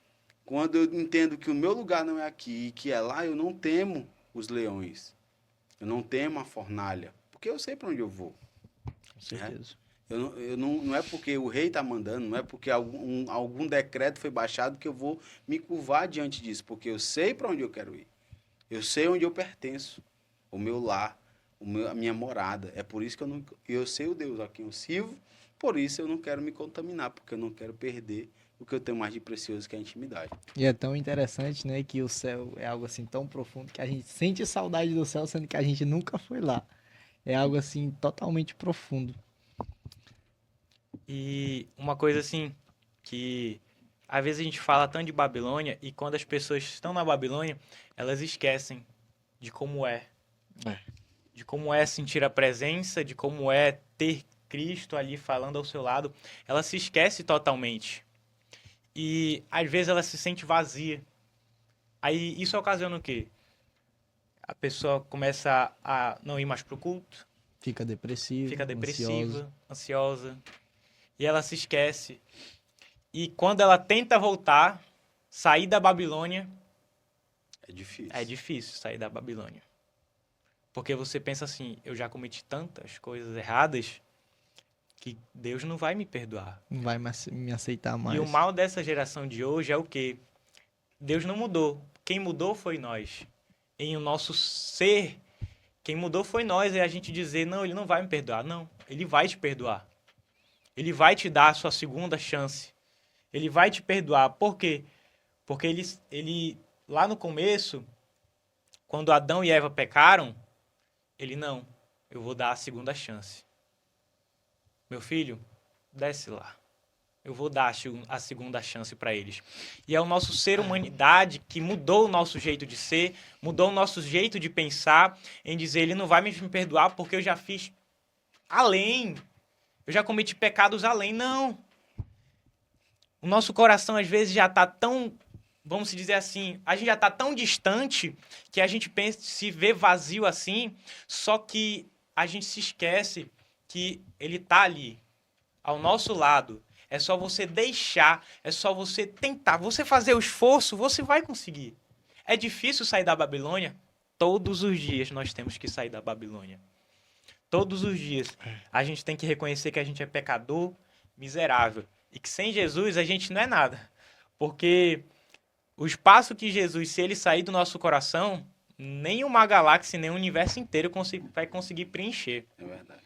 C: quando eu entendo que o meu lugar não é aqui e que é lá, eu não temo os leões. Eu não temo a fornalha. Porque eu sei para onde eu vou.
B: Com certeza.
C: Não é porque o rei está mandando, não é porque algum decreto foi baixado que eu vou me curvar diante disso. Porque eu sei para onde eu quero ir. Eu sei onde eu pertenço. O meu lar, a minha morada. É por isso que eu sei o Deus a quem eu sirvo. Por isso eu não quero me contaminar. Porque eu não quero perder o que eu tenho mais de precioso, que é a intimidade.
B: E é tão interessante, né, que o céu é algo assim tão profundo que a gente sente saudade do céu, sendo que a gente nunca foi lá. É algo assim totalmente profundo.
A: E uma coisa assim, que às vezes a gente fala tanto de Babilônia e quando as pessoas estão na Babilônia, elas esquecem de como é. De como é sentir a presença, de como é ter Cristo ali falando ao seu lado. Ela se esquece totalmente. E às vezes ela se sente vazia. Aí isso ocasiona o quê? A pessoa começa a não ir mais pro culto,
B: Fica depressivo,
A: fica depressiva,
B: ansioso.
A: ansiosa. E ela se esquece. E quando ela tenta voltar, sair da Babilônia,
C: É difícil.
A: é difícil sair da Babilônia. Porque você pensa assim, eu já cometi tantas coisas erradas que Deus não vai me perdoar.
B: Não vai mais me aceitar mais.
A: E o mal dessa geração de hoje é o quê? Deus não mudou. Quem mudou foi nós. Em o nosso ser, quem mudou foi nós. É a gente dizer, não, ele não vai me perdoar. Não, ele vai te perdoar. Ele vai te dar a sua segunda chance. Ele vai te perdoar. Por quê? Porque ele lá no começo, quando Adão e Eva pecaram, ele não, eu vou dar a segunda chance. Meu filho, desce lá. Eu vou dar a segunda chance para eles. E é o nosso ser humanidade que mudou o nosso jeito de ser, mudou o nosso jeito de pensar, em dizer, ele não vai me perdoar porque eu já fiz além. Eu já cometi pecados além. Não. O nosso coração, às vezes, já está tão, vamos dizer assim, a gente já está tão distante que a gente pensa, se vê vazio assim, só que a gente se esquece que ele está ali, ao nosso lado. É só você deixar, é só você tentar. Você fazer o esforço, você vai conseguir. É difícil sair da Babilônia? Todos os dias nós temos que sair da Babilônia. Todos os dias. A gente tem que reconhecer que a gente é pecador, miserável. E que sem Jesus a gente não é nada. Porque o espaço que Jesus, se ele sair do nosso coração, nem uma galáxia, nem o universo inteiro vai conseguir preencher.
C: É verdade.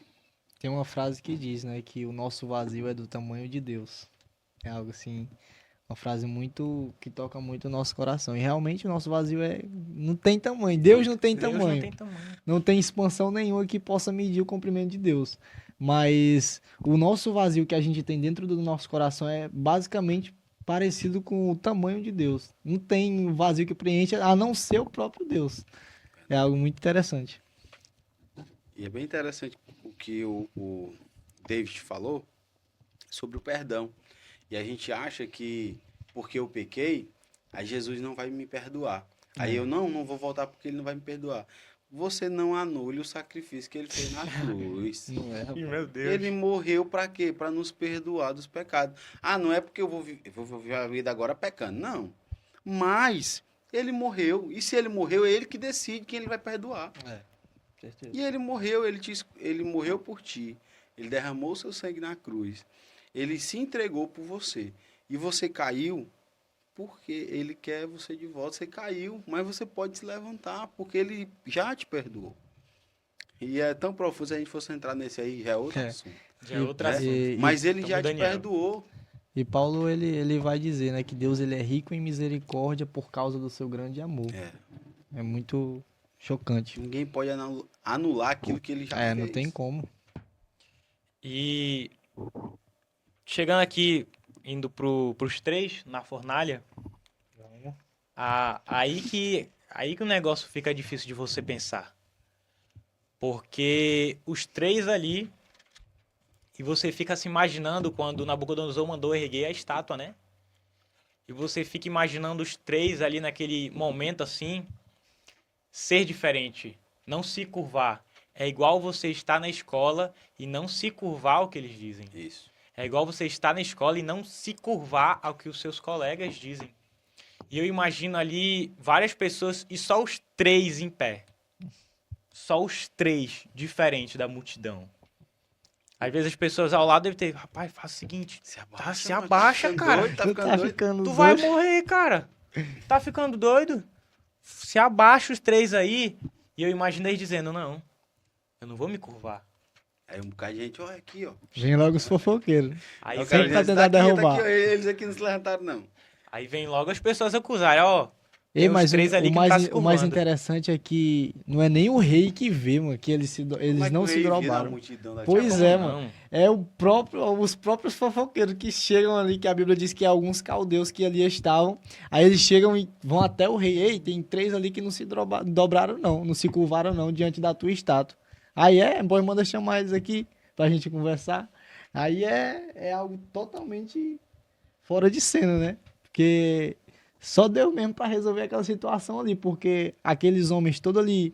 B: Tem uma frase que diz, né, que o nosso vazio é do tamanho de Deus. É algo assim, uma frase muito que toca muito o nosso coração. E realmente o nosso vazio não tem tamanho. Deus não tem
A: Deus
B: tamanho.
A: não tem tamanho.
B: Não tem expansão nenhuma que possa medir o comprimento de Deus. Mas o nosso vazio que a gente tem dentro do nosso coração é basicamente parecido com o tamanho de Deus. Não tem vazio que preencha a não ser o próprio Deus. É algo muito interessante.
C: E é bem interessante o que o David falou sobre o perdão. E a gente acha que porque eu pequei, aí Jesus não vai me perdoar. Aí eu não vou voltar porque ele não vai me perdoar. Você não anule o sacrifício que ele fez na cruz.
B: Não é, rapaz.
A: Meu Deus.
C: Ele morreu para quê? Para nos perdoar dos pecados. Ah, não é porque eu vou viver a vida agora pecando. Não. Mas ele morreu. E se ele morreu, é ele que decide quem ele vai perdoar.
B: Certeza.
C: E ele morreu, ele morreu por ti. Ele derramou seu sangue na cruz. Ele se entregou por você. E você caiu porque ele quer você de volta. Você caiu, mas você pode se levantar, porque ele já te perdoou. E é tão profundo, se a gente fosse entrar nesse aí, já é outro assunto.
A: Já é outro
C: né?
A: assunto.
C: Mas ele
A: Então,
C: já te
A: Daniel.
C: perdoou.
B: E Paulo, ele vai dizer, né, que Deus ele é rico em misericórdia por causa do seu grande amor. É muito chocante.
C: Ninguém pode anular aquilo que ele já fez.
B: Não tem como.
A: E chegando aqui, indo pros 3 na fornalha, aí que o negócio fica difícil de você pensar. Porque os 3 ali, e você fica se imaginando quando Nabucodonosor mandou erguer a estátua, né? E você fica imaginando os 3 ali naquele momento assim, ser diferente, não se curvar. É igual você estar na escola e não se curvar ao que eles dizem.
C: Isso.
A: É igual você estar na escola e não se curvar ao que os seus colegas dizem. E eu imagino ali várias pessoas e só os 3 em pé. Só os 3 diferentes da multidão. Às vezes as pessoas ao lado devem ter, rapaz, faz o seguinte, se
C: mano,
A: abaixa,
C: tá ficando
A: cara.
C: doido, tá ficando doido.
B: ficando
A: Tu vai
B: doido.
A: morrer, cara. Tá ficando doido? Se abaixa os 3 aí. E eu imaginei dizendo, não, eu não vou me curvar.
C: Aí um bocado de gente, olha aqui, ó.
B: Vem logo os fofoqueiros.
A: Aí
C: Aí o
A: vem,
C: cara
B: sempre pra
C: diz,
B: tentar
C: tá aqui,
B: derrubar.
C: Tá aqui, ó, eles aqui não se levantaram, não.
A: aí vem logo as pessoas acusarem, ó.
B: Ei,
A: Tem os
B: mas
A: 3 ali
B: o
A: que não tá
B: mais,
A: se
B: o mais
A: curvando.
B: interessante é que não é nem o rei que vê, mano, que eles
C: Como
B: eles
C: é
B: não
C: que o
B: se
C: rei vira a
B: drobaram.
C: multidão daquela?
B: Pois
A: Como
B: é,
A: não?
B: mano. É os próprios fofoqueiros que chegam ali, que a Bíblia diz que alguns caldeus que ali estavam, aí eles chegam e vão até o rei. Ei, tem 3 ali que não se dobraram não se curvaram não diante da tua estátua. Aí bom, manda chamar eles aqui pra gente conversar. Aí é algo totalmente fora de cena, né? Porque só Deus mesmo pra resolver aquela situação ali, porque aqueles homens todos ali,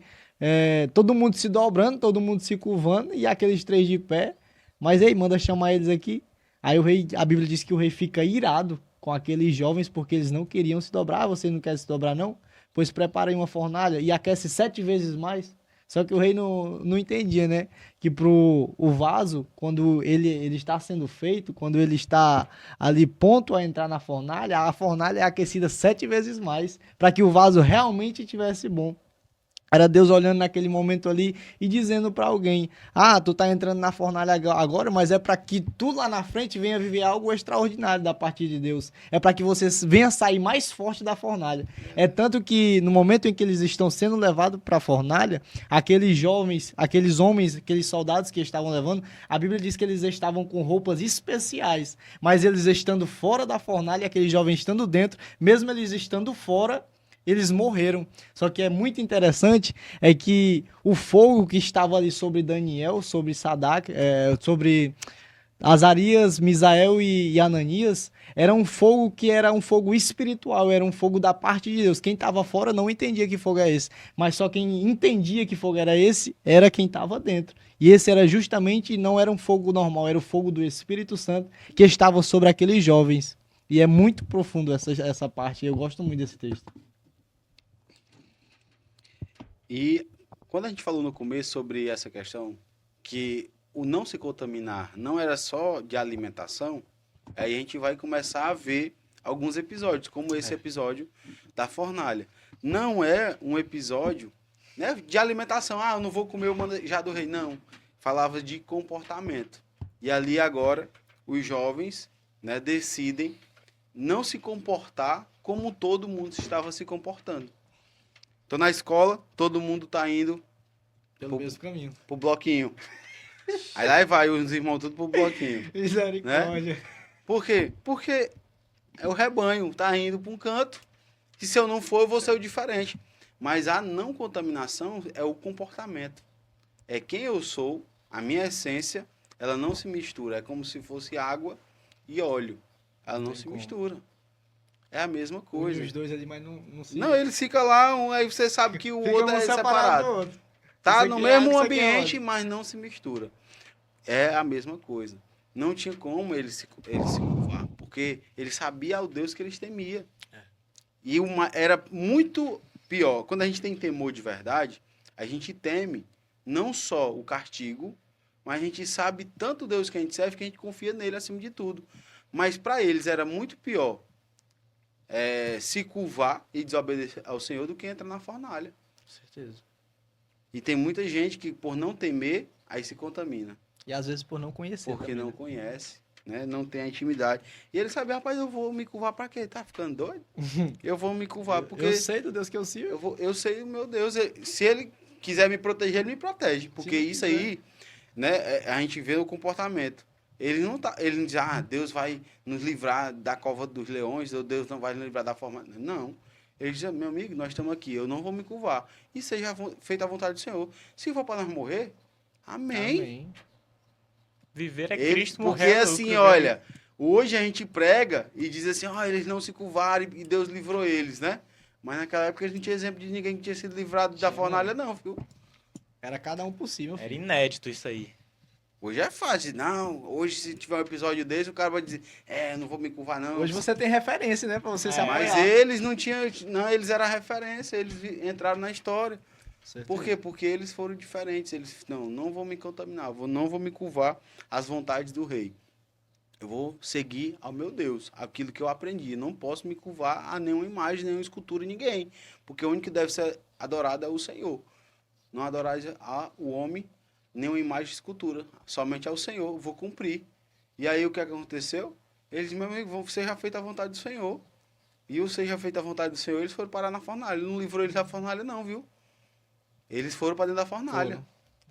B: todo mundo se dobrando, todo mundo se curvando, e aqueles 3 de pé. Mas aí, manda chamar eles aqui. Aí o rei, a Bíblia diz que o rei fica irado com aqueles jovens porque eles não queriam se dobrar. Ah, você não quer se dobrar, não? Pois prepara aí uma fornalha e aquece 7 vezes mais. Só que o rei não entendia, né? Que o vaso, quando ele está sendo feito, quando ele está ali pronto a entrar na fornalha, a fornalha é aquecida 7 vezes mais para que o vaso realmente tivesse bom. Era Deus olhando naquele momento ali e dizendo para alguém: ah, tu tá entrando na fornalha agora, mas é para que tu lá na frente venha viver algo extraordinário da parte de Deus. É para que você venha sair mais forte da fornalha. É tanto que no momento em que eles estão sendo levados para a fornalha, aqueles jovens, aqueles homens, aqueles soldados que estavam levando, a Bíblia diz que eles estavam com roupas especiais, mas eles estando fora da fornalha, aqueles jovens estando dentro, mesmo eles estando fora, eles morreram. Só que é muito interessante é que o fogo que estava ali sobre Daniel, sobre Sadraque, sobre Azarias, Misael e Ananias, era um fogo que era um fogo espiritual, era um fogo da parte de Deus. Quem estava fora não entendia que fogo é esse, mas só quem entendia que fogo era esse, era quem estava dentro. E esse era justamente, não era um fogo normal, era o fogo do Espírito Santo que estava sobre aqueles jovens. E é muito profundo essa parte, eu gosto muito desse texto.
C: E quando a gente falou no começo sobre essa questão, que o não se contaminar não era só de alimentação, aí a gente vai começar a ver alguns episódios, como esse episódio da fornalha. Não é um episódio, né, de alimentação. Ah, eu não vou comer o manjar do rei. Não. Falava de comportamento. E ali agora, os jovens, né, decidem não se comportar como todo mundo estava se comportando. Tô na escola, todo mundo tá indo
B: Pelo mesmo caminho.
C: pro bloquinho. Aí lá vai os irmãos tudo pro bloquinho.
B: Misericórdia.
C: Por quê? Porque é o rebanho, tá indo para um canto, que se eu não for, eu vou ser o diferente. Mas a não contaminação é o comportamento. É quem eu sou, a minha essência, ela não se mistura. É como se fosse água e óleo. Ela não se mistura. É a mesma coisa.
B: Os dois ali, mas não se...
C: Não, ele fica lá, aí você sabe que o
B: Fica
C: outro
B: um
C: é
B: separado
C: separado.
B: do outro.
C: Tá
B: Isso
C: no
B: aqui é
C: mesmo
B: água, isso aqui é
C: ambiente,
B: óleo.
C: mas não se mistura. É a mesma coisa. Não tinha como ele se curvar, porque ele sabia o Deus que eles temiam. E era muito pior. Quando a gente tem temor de verdade, a gente teme não só o castigo, mas a gente sabe tanto Deus que a gente serve que a gente confia nele acima de tudo. Mas para eles era muito pior se curvar e desobedecer ao Senhor do que entrar na fornalha.
B: Com certeza.
C: E tem muita gente que, por não temer, aí se contamina.
B: E às vezes por não conhecer.
C: Porque
B: também,
C: não
B: né?
C: conhece, né? Não tem a intimidade. E ele sabe, rapaz, eu vou me curvar pra quê? Tá ficando doido? Eu vou me curvar porque
B: Eu sei do Deus que eu sirvo.
C: eu sei o meu Deus. Se ele quiser me proteger, ele me protege. Porque
B: não
C: isso
B: quiser.
C: aí, né? A gente vê no comportamento. Ele não diz, Deus vai nos livrar da cova dos leões, ou Deus não vai nos livrar da forma. Não. Ele diz, meu amigo, nós estamos aqui, eu não vou me curvar. E seja feita a vontade do Senhor. Se for para nós morrer, amém.
B: Amém.
A: Viver é
C: Ele-
A: Cristo,
C: porque
A: morrer é
C: assim,
A: lucro,
C: olha, hoje a gente prega e diz assim, eles não se curvaram e Deus livrou eles, né? Mas naquela época a gente não tinha exemplo de ninguém que tinha sido livrado da
B: Tinha,
C: fornalha, não, viu?
B: Era cada um por si, meu
A: Era
B: filho.
A: inédito isso aí.
C: Hoje é fácil. Não, hoje se tiver um episódio desse, o cara vai dizer, não vou me curvar, não.
B: Hoje você tem referência, né? Pra você se
C: Mas
B: apoiar.
C: eles não tinham, não, eles eram a referência, eles entraram na história.
B: Certeza.
C: Por quê? Porque eles foram diferentes. Eles, não vou me contaminar, não vou me curvar às vontades do rei. Eu vou seguir ao meu Deus, aquilo que eu aprendi. Não posso me curvar a nenhuma imagem, nenhuma escultura, ninguém. Porque o único que deve ser adorado é o Senhor. Não adorar ao homem, nenhuma imagem de escultura. Somente ao Senhor, eu vou cumprir. E aí o que aconteceu? Eles, meu amigo, seja feita a vontade do Senhor. E o seja feita a vontade do Senhor, eles foram parar na fornalha. Ele não livrou eles da fornalha, não, viu? Eles foram para dentro da fornalha.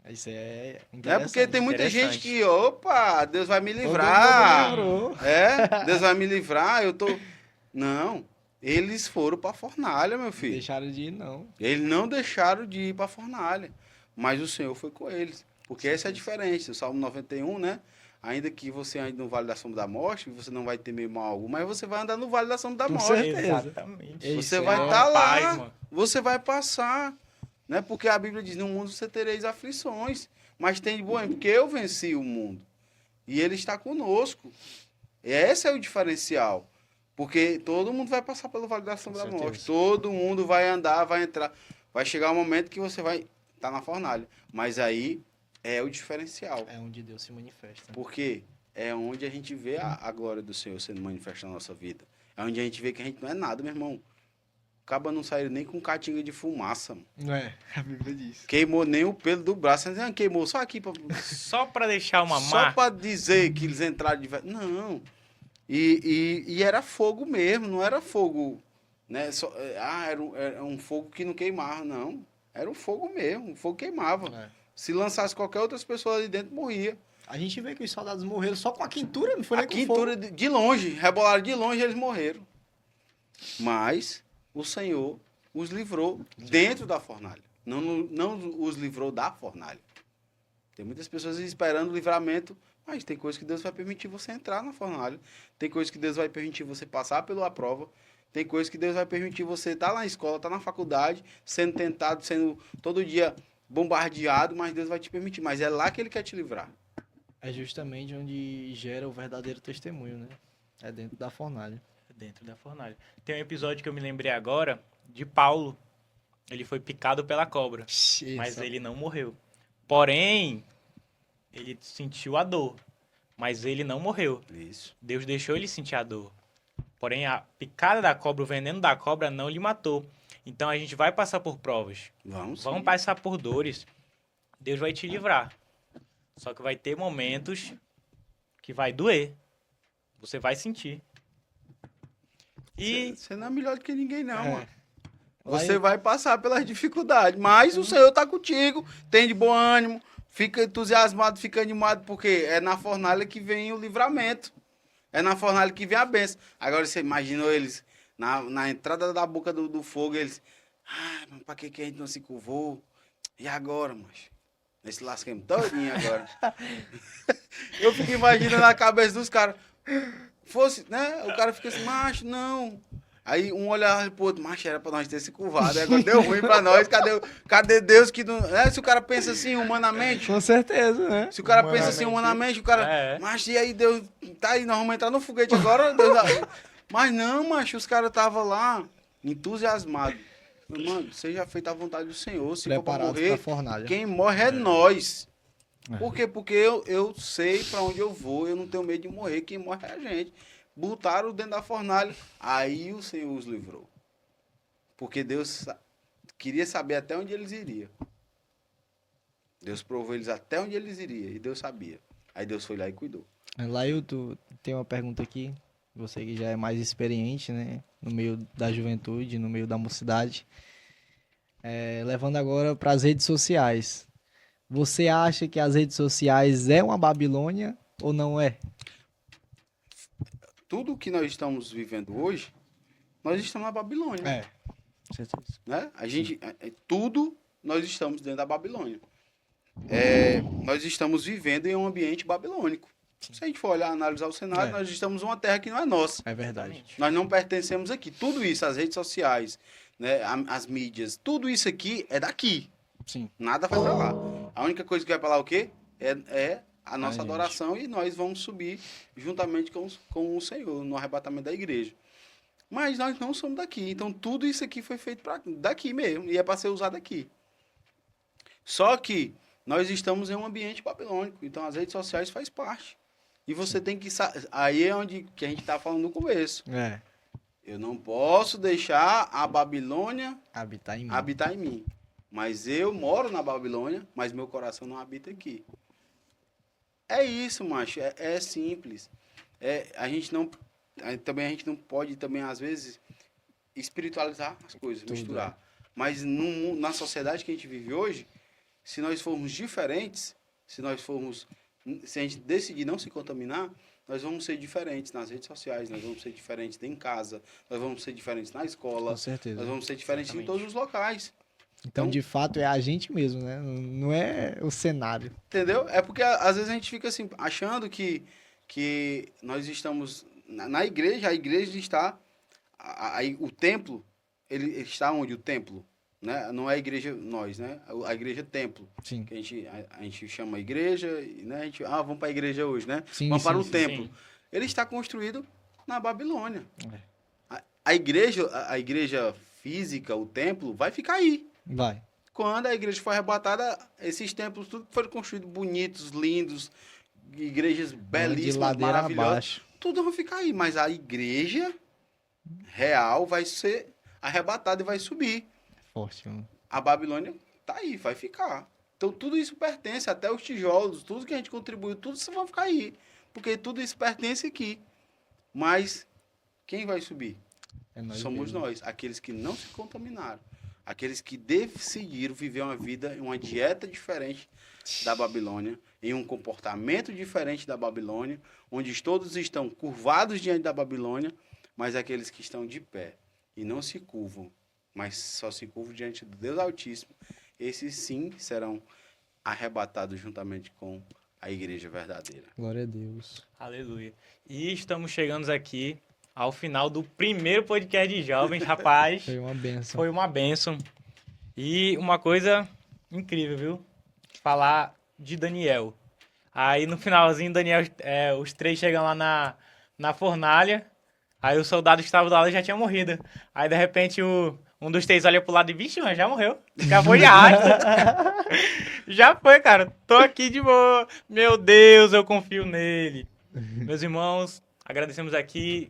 B: Isso é
C: Né?
B: interessante.
C: Porque tem muita gente
A: Interessante.
C: que, opa, Deus vai me
B: Todo
C: livrar.
B: mundo livrou.
C: Deus vai me livrar, eu tô... Não, eles foram para a fornalha, meu filho.
B: Deixaram de ir, não.
C: Eles não deixaram de ir para a fornalha, mas o Senhor foi com eles. Porque essa é a diferença. O Salmo 91, né? Ainda que você ande no vale da sombra da morte, você não vai temer mal algum, mas você vai andar no vale da sombra da
B: Com
C: morte.
B: certeza.
A: Exatamente.
B: Isso
C: Você
B: é
C: vai
B: uma
C: estar lá,
A: paz, mano.
C: você vai passar, né? Porque a Bíblia diz, no mundo você tereis aflições, mas tem de bom, porque eu venci o mundo. E ele está conosco. Esse é o diferencial. Porque todo mundo vai passar pelo vale da sombra da
A: certeza.
C: morte. Todo mundo vai andar, vai entrar. Vai chegar um momento que você vai estar na fornalha. Mas aí é o diferencial.
B: É onde Deus se manifesta.
C: Porque é onde a gente vê a glória do Senhor sendo manifestada na nossa vida. É onde a gente vê que a gente não é nada, meu irmão. Acaba não saiu nem com catinga de fumaça, mano.
B: Não é? A Bíblia diz.
C: Queimou nem o pelo do braço. Queimou só aqui.
A: Só pra deixar uma
C: Só
A: marca.
C: pra dizer que eles entraram de verdade. Não. E era fogo mesmo, não era fogo, né? Era um fogo que não queimava, não. Era um fogo mesmo, um fogo queimava.
B: É.
C: Se lançasse qualquer outra pessoa ali dentro, morria.
B: A gente vê que os soldados morreram só com a quintura, não foi
C: A
B: nem com
C: quintura
B: fogo.
C: de longe, rebolaram de longe, eles morreram. Mas o Senhor os livrou dentro da fornalha. Não os livrou da fornalha. Tem muitas pessoas esperando o livramento, mas tem coisas que Deus vai permitir você entrar na fornalha. Tem coisas que Deus vai permitir você passar pela prova. Tem coisas que Deus vai permitir você estar na escola, estar na faculdade, sendo tentado, sendo todo dia bombardeado, mas Deus vai te permitir. Mas é lá que Ele quer te livrar.
B: É justamente onde gera o verdadeiro testemunho, né? É dentro da fornalha.
A: Dentro da fornalha. Tem um episódio que eu me lembrei agora de Paulo. Ele foi picado pela cobra, mas ele não morreu. Porém, ele sentiu a dor, mas ele não morreu.
C: Isso.
A: Deus deixou ele sentir a dor. Porém, a picada da cobra, o veneno da cobra não lhe matou. Então a gente vai passar por provas.
C: Vamos
A: Vamos
C: sim.
A: passar por dores. Deus vai te livrar. Só que vai ter momentos que vai doer. Você vai sentir. E
C: Você não é melhor do que ninguém, não,
B: É.
C: mano.
B: Lá
C: Você
B: em-
C: vai passar pelas dificuldades, mas o Senhor está contigo, tem de bom ânimo, fica entusiasmado, fica animado, porque é na fornalha que vem o livramento. É na fornalha que vem a bênção. Agora você imaginou eles na entrada da boca do fogo, eles. Mas pra que a gente não se curvou? E agora, macho? Nesse lasquemos todinho agora. Eu fico imaginando a cabeça dos caras. Fosse, né? O cara fica assim, macho, não. Aí um olhava pro outro, macho, era pra nós ter se curvado. Agora deu ruim pra nós. Cadê Deus que não. Né? Se o cara pensa assim humanamente.
B: Com certeza, né?
C: Se o cara pensa assim humanamente, o cara.
A: É.
C: Macho, e aí Deus. Tá aí, nós vamos entrar no foguete agora. Deus... Mas não, macho, os caras estavam lá entusiasmados. Mano, seja feita a vontade do Senhor. Se for pra
B: Preparados
C: morrer,
B: pra fornalha.
C: quem morre é nós.
B: É.
C: Por quê? Porque eu sei pra onde eu vou, eu não tenho medo de morrer, quem morre é a gente. botaram dentro da fornalha. Aí o Senhor os livrou. Porque Deus queria saber até onde eles iriam. Deus provou eles até onde eles iriam. E Deus sabia. Aí Deus foi lá e cuidou.
B: Lailton, tem uma pergunta aqui. Você que já é mais experiente, né? No meio da juventude, no meio da mocidade. Levando agora para as redes sociais. Você acha que as redes sociais é uma Babilônia ou não é?
C: Tudo que nós estamos vivendo hoje, nós estamos na Babilônia.
B: Com certeza.
C: Né? Tudo nós estamos dentro da Babilônia. Nós estamos vivendo em um ambiente babilônico. Se a gente for olhar, analisar o cenário, nós estamos em uma terra que não é nossa.
B: É verdade.
C: Nós não pertencemos aqui. Tudo isso, as redes sociais, né, as mídias, tudo isso aqui é daqui.
B: Sim.
C: Nada vai para lá. A única coisa que vai para lá é o quê? É a nossa
B: gente.
C: adoração e nós vamos subir juntamente com o Senhor no arrebatamento da igreja. Mas nós não somos daqui. Então tudo isso aqui foi feito daqui mesmo e é para ser usado aqui. Só que nós estamos em um ambiente babilônico. Então as redes sociais faz parte. E você tem que... Aí é onde que a gente está falando no começo. Eu não posso deixar a Babilônia
B: Habitar em mim.
C: Mas eu moro na Babilônia, mas meu coração não habita aqui. É isso, macho. É simples. A gente não pode também, às vezes, espiritualizar as coisas, misturar. Mas na sociedade que a gente vive hoje, se nós formos diferentes, se a gente decidir não se contaminar, nós vamos ser diferentes nas redes sociais, nós vamos ser diferentes em casa, nós vamos ser diferentes na escola,
B: Com certeza.
C: nós vamos ser diferentes em todos os locais.
B: Então, de fato, é a gente mesmo, né? Não é o cenário.
C: Entendeu? É porque às vezes a gente fica assim, achando que nós estamos na igreja, a igreja está... o templo, ele está onde? O templo. Né? Não é a igreja nós, né? A igreja templo.
B: Sim.
C: Que a gente chama igreja, né? A gente, vamos para a igreja hoje, né?
B: Sim,
C: vamos para o
B: sim,
C: templo.
A: sim.
C: Ele está construído na Babilônia. A igreja física, o templo, vai ficar aí.
B: Vai.
C: Quando a igreja for arrebatada, esses templos tudo foram construídos bonitos, lindos, igrejas
B: De
C: belíssimas,
B: ladeira
C: maravilhosas.
B: abaixo.
C: Tudo vai ficar aí, mas a igreja real vai ser arrebatada e vai subir.
B: Forte, mano.
C: A Babilônia tá aí, vai ficar. Então tudo isso pertence, até os tijolos, tudo que a gente contribuiu, tudo isso vai ficar aí. Porque tudo isso pertence aqui. Mas quem vai subir? Somos nós, aqueles que não se contaminaram. Aqueles que decidiram viver uma vida em uma dieta diferente da Babilônia, em um comportamento diferente da Babilônia, onde todos estão curvados diante da Babilônia, mas aqueles que estão de pé e não se curvam, mas só se curvam diante do Deus Altíssimo, esses sim serão arrebatados juntamente com a igreja verdadeira.
B: Glória a Deus.
A: Aleluia. E estamos chegando aqui ao final do primeiro podcast de jovens, rapaz.
B: Foi uma benção.
A: Foi uma bênção. E uma coisa incrível, viu? Falar de Daniel. Aí no finalzinho, Daniel, os três chegam lá na fornalha. Aí o soldado que estava do lado já tinha morrido. Aí de repente um dos três olha pro lado e, vixe, mas já morreu. Acabou de arrasta. Já foi, cara. Tô aqui de boa. Meu Deus, eu confio nele. Meus irmãos, agradecemos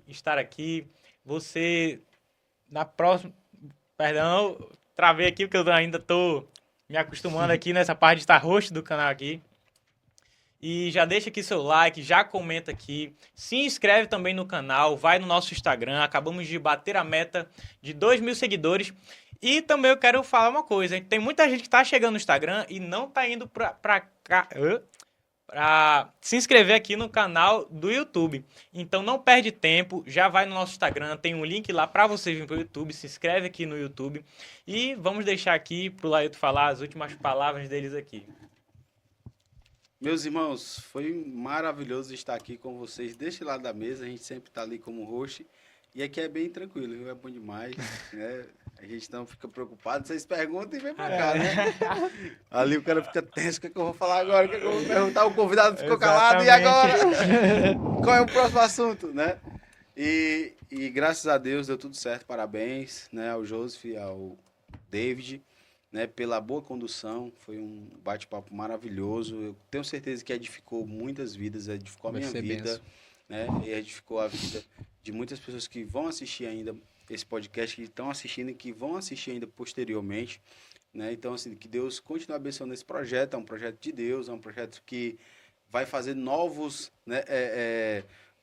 A: estar aqui. Você, na próxima... Perdão, travei aqui porque eu ainda tô me acostumando aqui nessa parte de estar host do canal aqui. E já deixa aqui seu like, já comenta aqui. Se inscreve também no canal, vai no nosso Instagram. Acabamos de bater a meta de 2.000 seguidores. E também eu quero falar uma coisa. Tem muita gente que tá chegando no Instagram e não tá indo pra se inscrever aqui no canal do YouTube. Então não perde tempo, já vai no nosso Instagram, tem um link lá para você vir pro YouTube, se inscreve aqui no YouTube e vamos deixar aqui pro Lailton falar as últimas palavras deles aqui.
C: Meus irmãos, foi maravilhoso estar aqui com vocês deste lado da mesa, a gente sempre está ali como host. E aqui é bem tranquilo, viu? É bom demais, né? A gente não fica preocupado, vocês perguntam e vem pra cá, né? Ali o cara fica tenso, o que é que eu vou falar agora? O que é que eu vou perguntar? O convidado ficou calado, e agora? Qual é o próximo assunto, né? E graças a Deus deu tudo certo, parabéns, né? Ao Joseph, ao David, né? Pela boa condução, foi um bate-papo maravilhoso. Eu tenho certeza que edificou muitas vidas, edificou a minha vida. né? E edificou a vida de muitas pessoas que vão assistir ainda esse podcast, que estão assistindo e que vão assistir ainda posteriormente, né? Então, assim, que Deus continue abençoando esse projeto. É um projeto de Deus, é um projeto que vai fazer novos, né,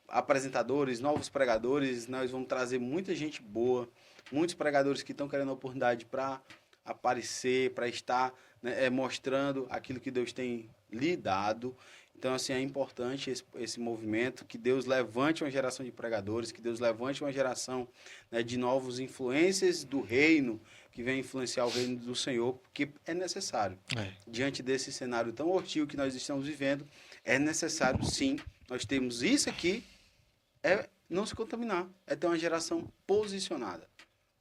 C: apresentadores, novos pregadores. Nós vamos trazer muita gente boa, muitos pregadores que estão querendo a oportunidade para aparecer, para estar, né, mostrando aquilo que Deus tem lhe dado. Então, assim, é importante esse movimento, que Deus levante uma geração de pregadores, que Deus levante uma geração, né, de novos influências do reino, que venha influenciar o reino do Senhor, porque é necessário. Diante desse cenário tão hostil que nós estamos vivendo, é necessário, sim, nós temos isso aqui, é não se contaminar, é ter uma geração posicionada.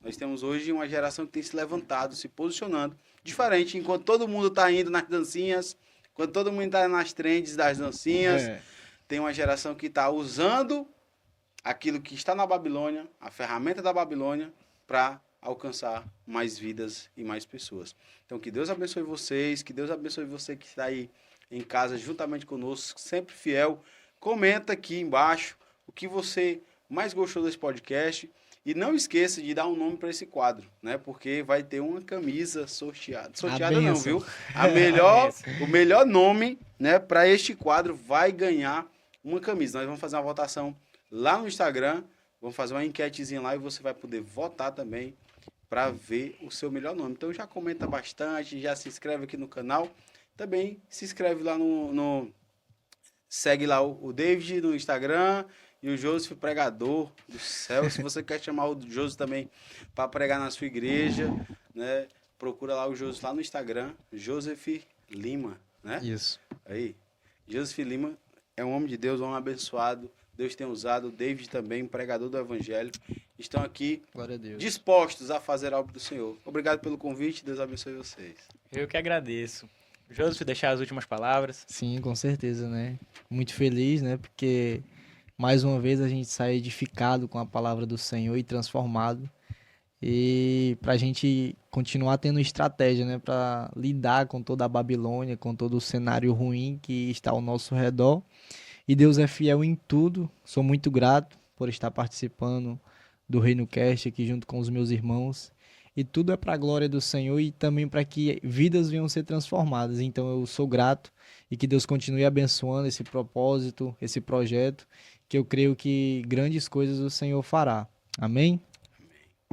C: Nós temos hoje uma geração que tem se levantado, se posicionando, diferente, enquanto todo mundo está indo nas dancinhas, enquanto todo mundo está nas trends das dancinhas, tem uma geração que está usando aquilo que está na Babilônia, a ferramenta da Babilônia, para alcançar mais vidas e mais pessoas. Então, que Deus abençoe vocês, que Deus abençoe você que está aí em casa juntamente conosco, sempre fiel. Comenta aqui embaixo o que você mais gostou desse podcast. E não esqueça de dar um nome para esse quadro, né? Porque vai ter uma camisa sorteada. Sorteada não, viu? O melhor nome, né, para este quadro vai ganhar uma camisa. Nós vamos fazer uma votação lá no Instagram, vamos fazer uma enquetezinha lá e você vai poder votar também para ver o seu melhor nome. Então já comenta bastante, já se inscreve aqui no canal. Também se inscreve lá segue lá o David no Instagram e o Joseph Pregador do Céu. Se você quer chamar o Joseph também para pregar na sua igreja, né? Procura lá o Joseph lá no Instagram, Joseph Lima, né?
B: Isso.
C: Aí, Joseph Lima é um homem de Deus, um homem abençoado. Deus tem usado, o David também, um pregador do Evangelho. Estão aqui
B: Glória a Deus,
C: dispostos a fazer a obra do Senhor. Obrigado pelo convite, Deus abençoe vocês.
A: Eu que agradeço. Joseph, deixar as últimas palavras.
B: Sim, com certeza, né? Muito feliz, né? Porque mais uma vez a gente sai edificado com a palavra do Senhor e transformado. E para a gente continuar tendo estratégia, né? Para lidar com toda a Babilônia, com todo o cenário ruim que está ao nosso redor. E Deus é fiel em tudo. Sou muito grato por estar participando do Reino Cast aqui junto com os meus irmãos. E tudo é para a glória do Senhor e também para que vidas venham ser transformadas. Então eu sou grato e que Deus continue abençoando esse propósito, esse projeto, que eu creio que grandes coisas o Senhor fará. Amém?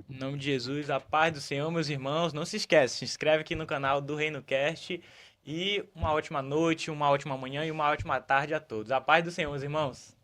A: Em nome de Jesus, a paz do Senhor, meus irmãos. Não se esquece, se inscreve aqui no canal do Reino Cast. E uma ótima noite, uma ótima manhã e uma ótima tarde a todos. A paz do Senhor, meus irmãos.